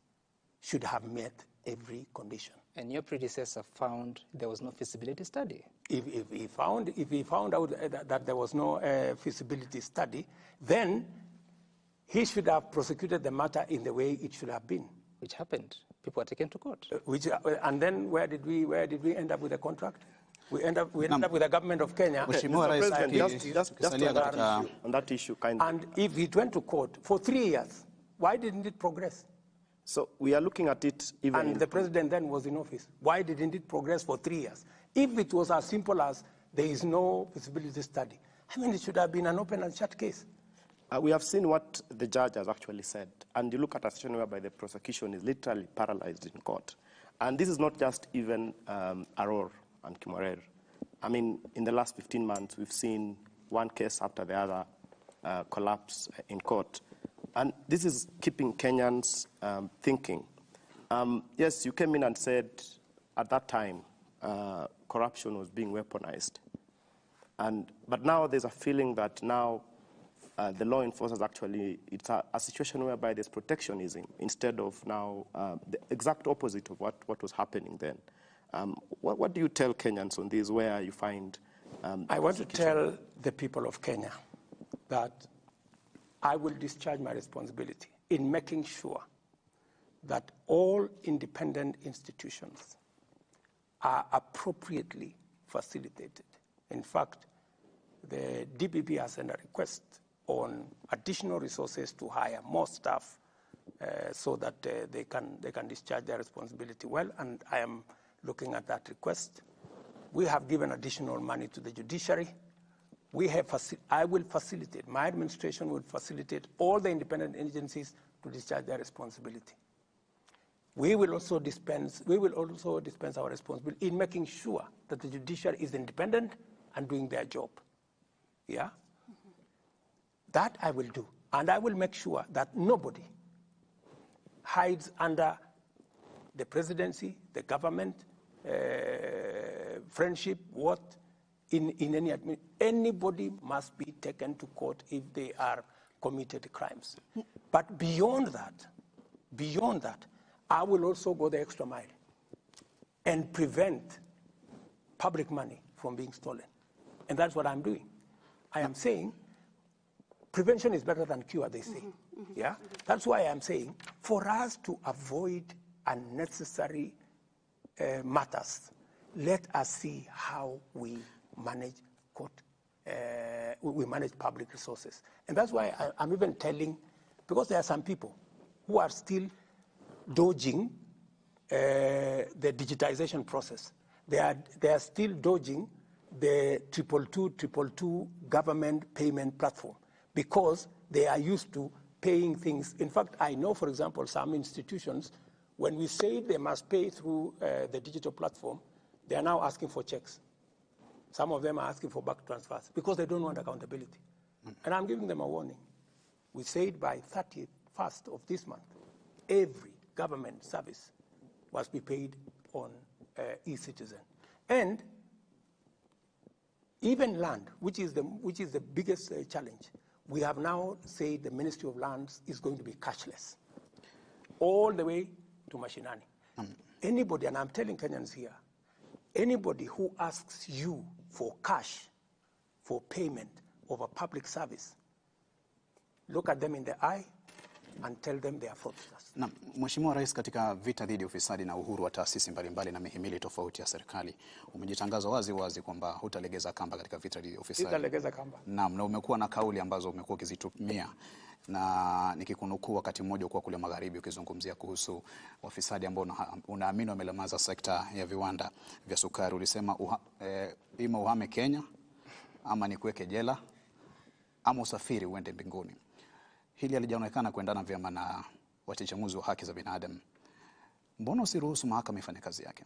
should have met every condition. And your predecessor found there was no feasibility study. If he found out that there was no feasibility study, then he should have prosecuted the matter in the way it should have been. Which happened. People were taken to court. And then where did we end up with the contract? We end up with the government of Kenya. Just on that issue, kindly. And if it went to court for 3 years, why didn't it progress? So we are looking at it even... And the president then was in office. Why didn't it progress for 3 years? If it was as simple as there is no feasibility study, I mean, it should have been an open and shut case. We have seen what the judge has actually said. And you look at a situation whereby the prosecution is literally paralyzed in court. And this is not just even Aror and Kimwarer. I mean, in the last 15 months, we've seen one case after the other collapse in court. And this is keeping Kenyans thinking. Yes, you came in and said at that time corruption was being weaponized. But now there's a feeling that now the law enforcers actually, it's a situation whereby there's protectionism instead of now the exact opposite of what was happening then. What do you tell Kenyans on this, where you find... I want to tell the people of Kenya that I will discharge my responsibility in making sure that all independent institutions are appropriately facilitated. In fact, the DPP has sent a request on additional resources to hire more staff so that they can discharge their responsibility well, and I am looking at that request. We have given additional money to the judiciary. I will facilitate, my administration will facilitate all the independent agencies to discharge their responsibility. We will also dispense our responsibility in making sure that the judiciary is independent and doing their job. Yeah? Mm-hmm. That I will do. And I will make sure that nobody hides under the presidency, the government, friendship, anybody must be taken to court if they are committed crimes. But beyond that, I will also go the extra mile and prevent public money from being stolen. And that's what I'm doing. I am saying prevention is better than cure, they say. Mm-hmm, mm-hmm, yeah? Mm-hmm. That's why I'm saying for us to avoid unnecessary matters, let us see how we manage we manage public resources. And that's why I'm even telling, because there are some people who are still dodging the digitization process. They are still dodging the 222 government payment platform because they are used to paying things. In fact, I know, for example, some institutions, when we say they must pay through the digital platform, they are now asking for checks. Some of them are asking for back transfers because they don't want accountability. And I'm giving them a warning. We said by 31st of this month, every government service must be paid on e-citizen. And even land, which is the biggest challenge, we have now said the Ministry of Lands is going to be cashless, all the way to Mashinani. Anybody, and I'm telling Kenyans here, anybody who asks you for cash for payment of a public service, look at them in the eye and tell them they are fraudsters. Na Mheshimiwa Rais, katika vita dhidi ya ufisadi na uhuru wa taasisi mbalimbali na mihimili tofauti ya serikali, umejitangaza wazi wazi kwamba hutalegeza kamba katika vita dhidi ya ufisadi. Hutalegeza kamba. Naam, na umekuwa na kauli ambazo umekuwa ukizitumia, na nikikunukuu wakati mmoja kwa kule magharibi ukizungumzia kuhusu wafisadi ambao unaamini wamelemaza sekta ya viwanda vya sukari. Ulisema ima uhame Kenya ama nikuweke jela ama usafiri uende mbinguni. Hili halijaonekana kuendana vyema na watetezi wa haki za binadamu. Mbona usiruhusu mahakama ifanye kazi yake?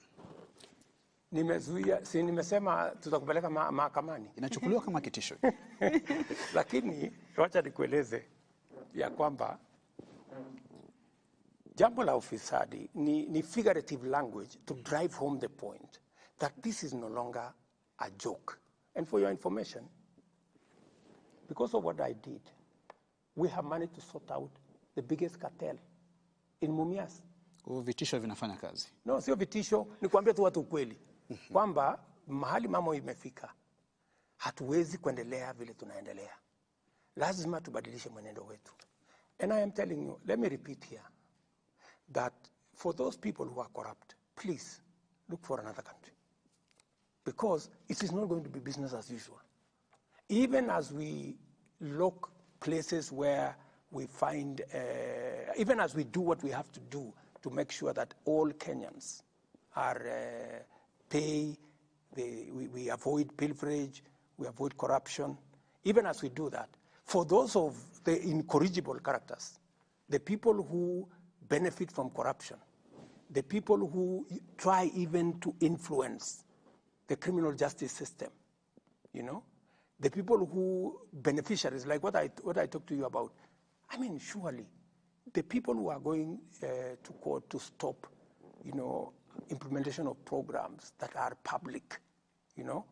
Nimezuia, si nimesema tutakupeleka mahakamani. Inachukuliwa kama kitisho. Lakini wacha nikueleze ya kwamba jambo la ufisadi ni figurative language to drive home the point that this is no longer a joke. And for your information, because of what I did, we have managed to sort out the biggest cartel in Mumias. Vitisho vinafanya kazi. No, sio vitisho, ni kuambia tu watu ukweli. Kwamba mahali mambo imefika, hatuwezi kuendelea vile tunaendelea. Lazima tubadilishe mwenendo wetu. And I am telling you, let me repeat here, that for those people who are corrupt, please look for another country. Because it is not going to be business as usual. Even as we look places where we find, even as we do what we have to do to make sure that all Kenyans are we avoid pilferage, we avoid corruption. Even as we do that, for those of the incorrigible characters, the people who benefit from corruption, the people who try even to influence the criminal justice system, you know, the people who beneficiaries, like what I talked to you about. I mean, surely, the people who are going to court to stop, you know, implementation of programs that are public, you know.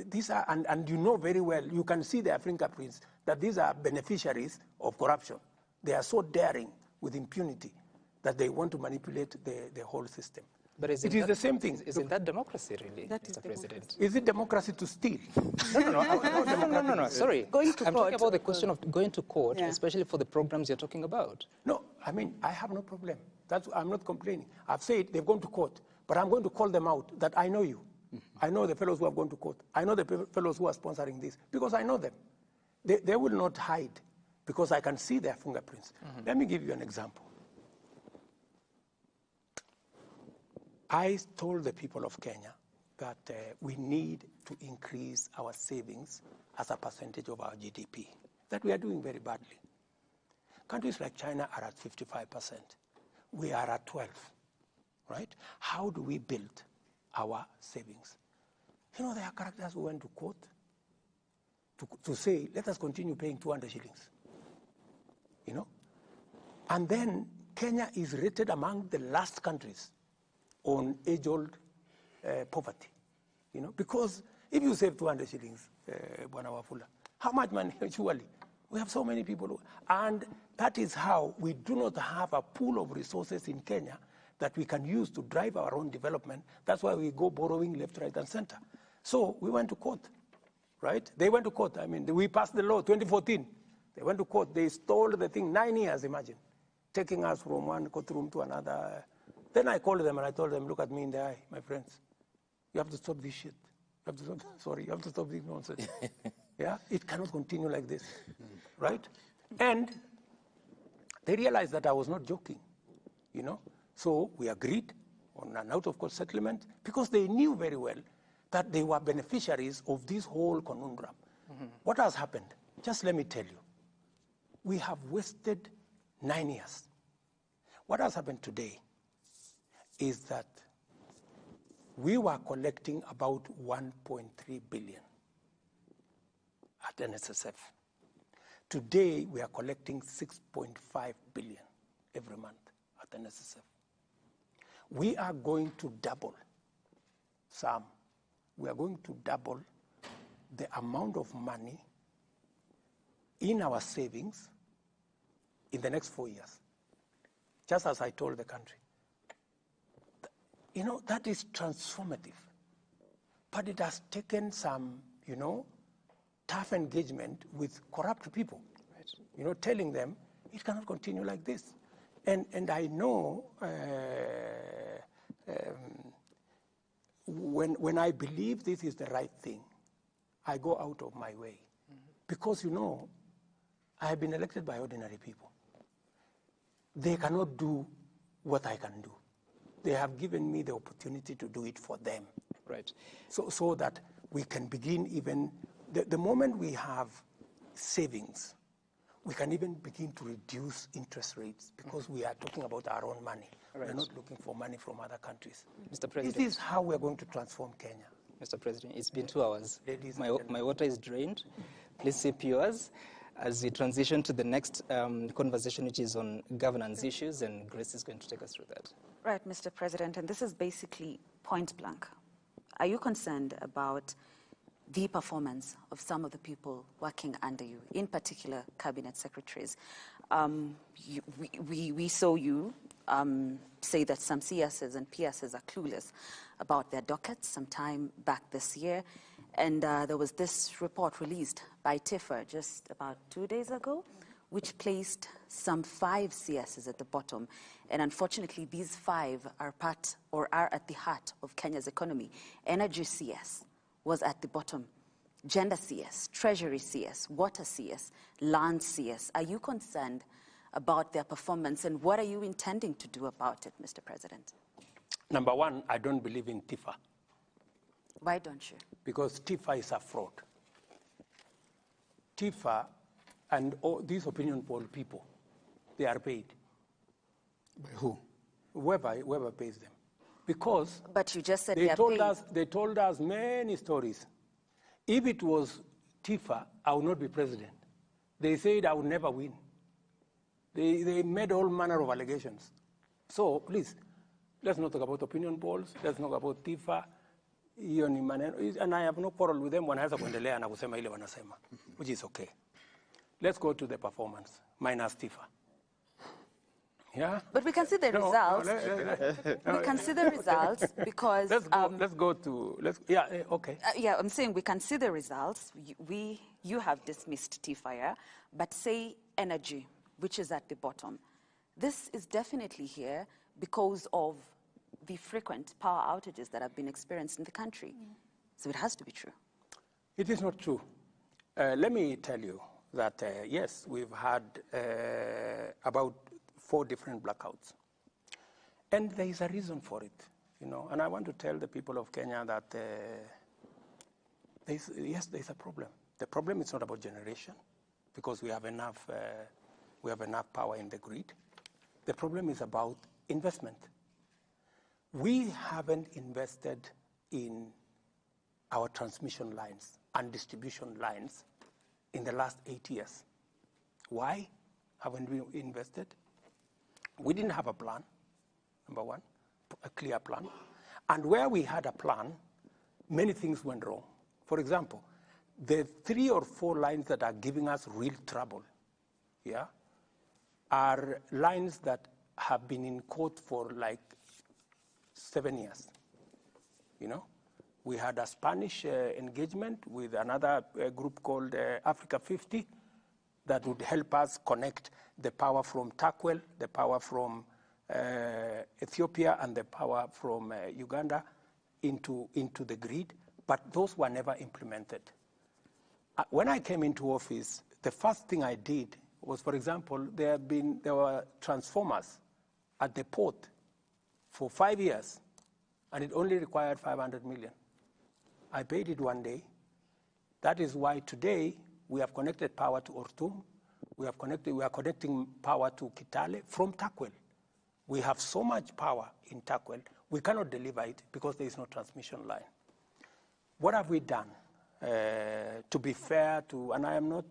These are, and you know very well, you can see their fingerprints, that these are beneficiaries of corruption. They are so daring with impunity that they want to manipulate the whole system. But it is the same thing. Isn't that democracy, really, That is Mr. President? Is it democracy to steal? No, sorry. Going to I'm court. talking about the question of going to court, Yeah. especially for the programs you're talking about. No, I mean, I have no problem. I'm not complaining. I've said they've gone to court, but I'm going to call them out that I know you. I know the fellows who have gone to court. I know the fellows who are sponsoring this, because I know them. They will not hide, because I can see their fingerprints. Let me give you an example. I told the people of Kenya that we need to increase our savings as a percentage of our GDP, that we are doing very badly. Countries like China are at 55%. We are at 12, right? How do we build our savings? You know, there are characters who went to court to say, let us continue paying 200 shillings, you know? And then Kenya is rated among the last countries on age-old poverty, you know? Because if you save 200 shillings, Bwana Wafula, how much money, surely? We have so many people, and that is how we do not have a pool of resources in Kenya that we can use to drive our own development. That's why we go borrowing left, right, and center. So we went to court, right? They went to court. I mean, we passed the law, 2014. They went to court. They stole the thing, 9 years, imagine, taking us from one courtroom to another. Then I called them and I told them, look at me in the eye, my friends. You have to stop this shit. You have to stop, you have to stop this nonsense. Yeah, it cannot continue like this, right? And they realized that I was not joking, you know? So we agreed on an out-of-court settlement, because they knew very well that they were beneficiaries of this whole conundrum. What has happened? Just let me tell you. We have wasted 9 years. What has happened today is that we were collecting about 1.3 billion at NSSF. Today, we are collecting 6.5 billion every month at NSSF. We are going to double, Sam, we are going to double the amount of money in our savings in the next 4 years, just as I told the country. You know, that is transformative. But it has taken some, you know, tough engagement with corrupt people, right? You know, telling them it cannot continue like this. And I know when I believe this is the right thing, I go out of my way. Because, you know, I have been elected by ordinary people. They cannot do what I can do. They have given me the opportunity to do it for them. Right. So that we can begin even, the moment we have savings, we can even begin to reduce interest rates, because we are talking about our own money. Right. We're not looking for money from other countries. Mr. President. This is how we're going to transform Kenya. Mr. President, it's been 2 hours. Ladies My water is drained. Please sip yours as we transition to the next conversation, which is on governance issues, and Grace is going to take us through that. Right, Mr. President, and this is basically point blank. Are you concerned about the performance of some of the people working under you, in particular cabinet secretaries? We saw you say that some CSs and PSs are clueless about their dockets sometime back this year. And there was this report released by TIFA just about 2 days ago, which placed some 5 CSs at the bottom. And unfortunately, these 5 are part or are at the heart of Kenya's economy. Energy CS was at the bottom. Gender CS, Treasury CS, Water CS, Land CS. Are you concerned about their performance, and what are you intending to do about it, Mr. President? Number one, I don't believe in TIFA. Why don't you? Because TIFA is a fraud. TIFA and all these opinion poll people, they are paid. By who? Whoever pays them. Because but you just said they told paid. They told us many stories. If it was TIFA, I would not be president. They said I would never win. They made all manner of allegations. So please, Let's not talk about opinion polls. Let's not talk about TIFA. And I have no quarrel with them. Wanaweza kuendelea na kusema ile wanasema, which is okay. Let's go to the performance, minus TIFA. Yeah? But we can see the results. We can see the results because... Let's go to, okay. Yeah, I'm saying we can see the results. You have dismissed T-Fire, but say energy, which is at the bottom. This is definitely here because of the frequent power outages that have been experienced in the country. So it has to be true. It is not true. Let me tell you that, yes, we've had about 4 different blackouts. And there is a reason for it, And I want to tell the people of Kenya that, yes, there is a problem. The problem is not about generation, because we have enough power in the grid. The problem is about investment. We haven't invested in our transmission lines and distribution lines in the last 8 years. Why haven't we invested? We didn't have a plan, number one, a clear plan. And where we had a plan, many things went wrong. For example, the 3 or 4 lines that are giving us real trouble, are lines that have been in court for like 7 years. We had a Spanish engagement with another group called Africa 50 that would help us connect the power from Takwel, the power from Ethiopia, and the power from Uganda into the grid, but those were never implemented. When I came into office, the first thing I did was, for example, there were transformers at the port for 5 years, and it only required 500 million. I paid it one day. That is why today we have connected power to Ortum. We are connecting power to Kitale from Takwel. We have so much power in Takwel, we cannot deliver it because there is no transmission line. What have we done? To be fair to, and I am not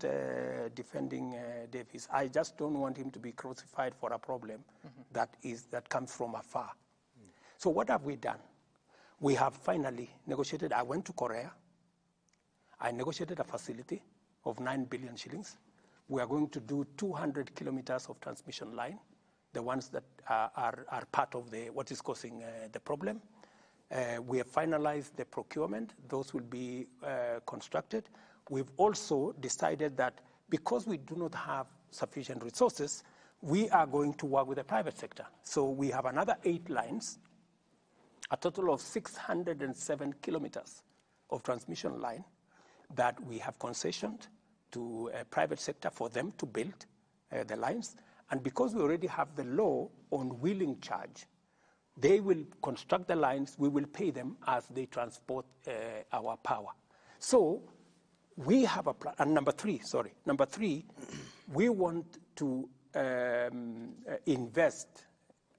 defending Davis, I just don't want him to be crucified for a problem that comes from afar. So what have we done? We have finally negotiated. I went to Korea. I negotiated a facility of 9 billion shillings. We are going to do 200 kilometers of transmission line, the ones that are part of what is causing the problem. We have finalized the procurement. Those will be constructed. We've also decided that because we do not have sufficient resources, we are going to work with the private sector. So we have another 8 lines, a total of 607 kilometers of transmission line that we have concessioned to a private sector for them to build the lines. And because we already have the law on wheeling charge, they will construct the lines, we will pay them as they transport our power. So we have a plan. And number three, we want to invest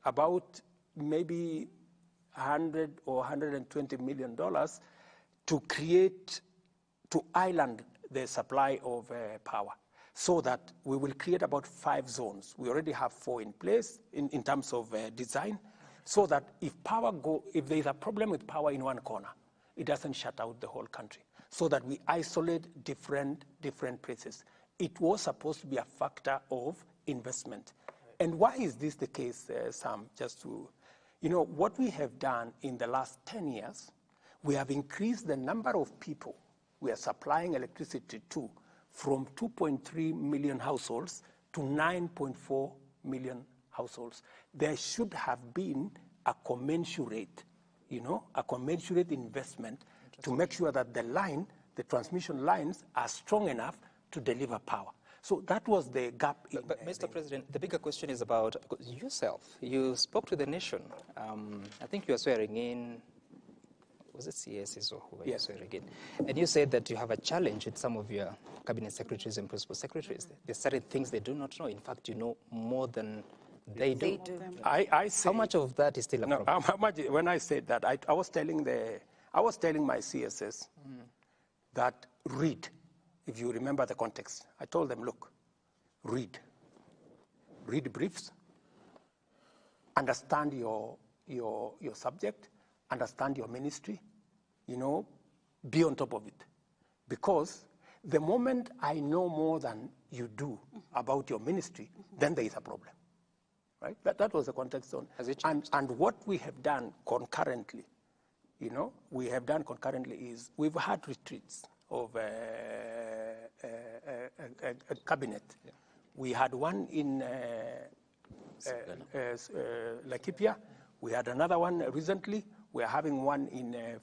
about maybe $100 or $120 million to island the supply of power, so that we will create about 5 zones. We already have 4 in place in terms of design, so that if there is a problem with power in one corner, it doesn't shut out the whole country, so that we isolate different places. It was supposed to be a factor of investment. And why is this the case, Sam? Just to, what we have done in the last 10 years, we have increased the number of people we are supplying electricity to from 2.3 million households to 9.4 million households. There should have been a commensurate, investment to make sure that the transmission lines are strong enough to deliver power. So that was the gap. But Mr. President, the bigger question is about yourself. You spoke to the nation. I think you are swearing in, was it CSs or who were you swearing in? And you said that you have a challenge with some of your cabinet secretaries and principal secretaries. There's certain things they do not know. In fact, you know more than they do. I say, how much of that is still a problem? How much, when I said that, I was telling my CSS that read. If you remember the context, I told them, look, read briefs, understand your your subject, understand your ministry, you know, be on top of it. Because the moment I know more than you do about your ministry, then there is a problem, right? That was the context on. Has it changed? And what we have done concurrently, you know, is we've had retreats of a cabinet. Yeah. We had one in Laikipia. We had another one recently. We are having one in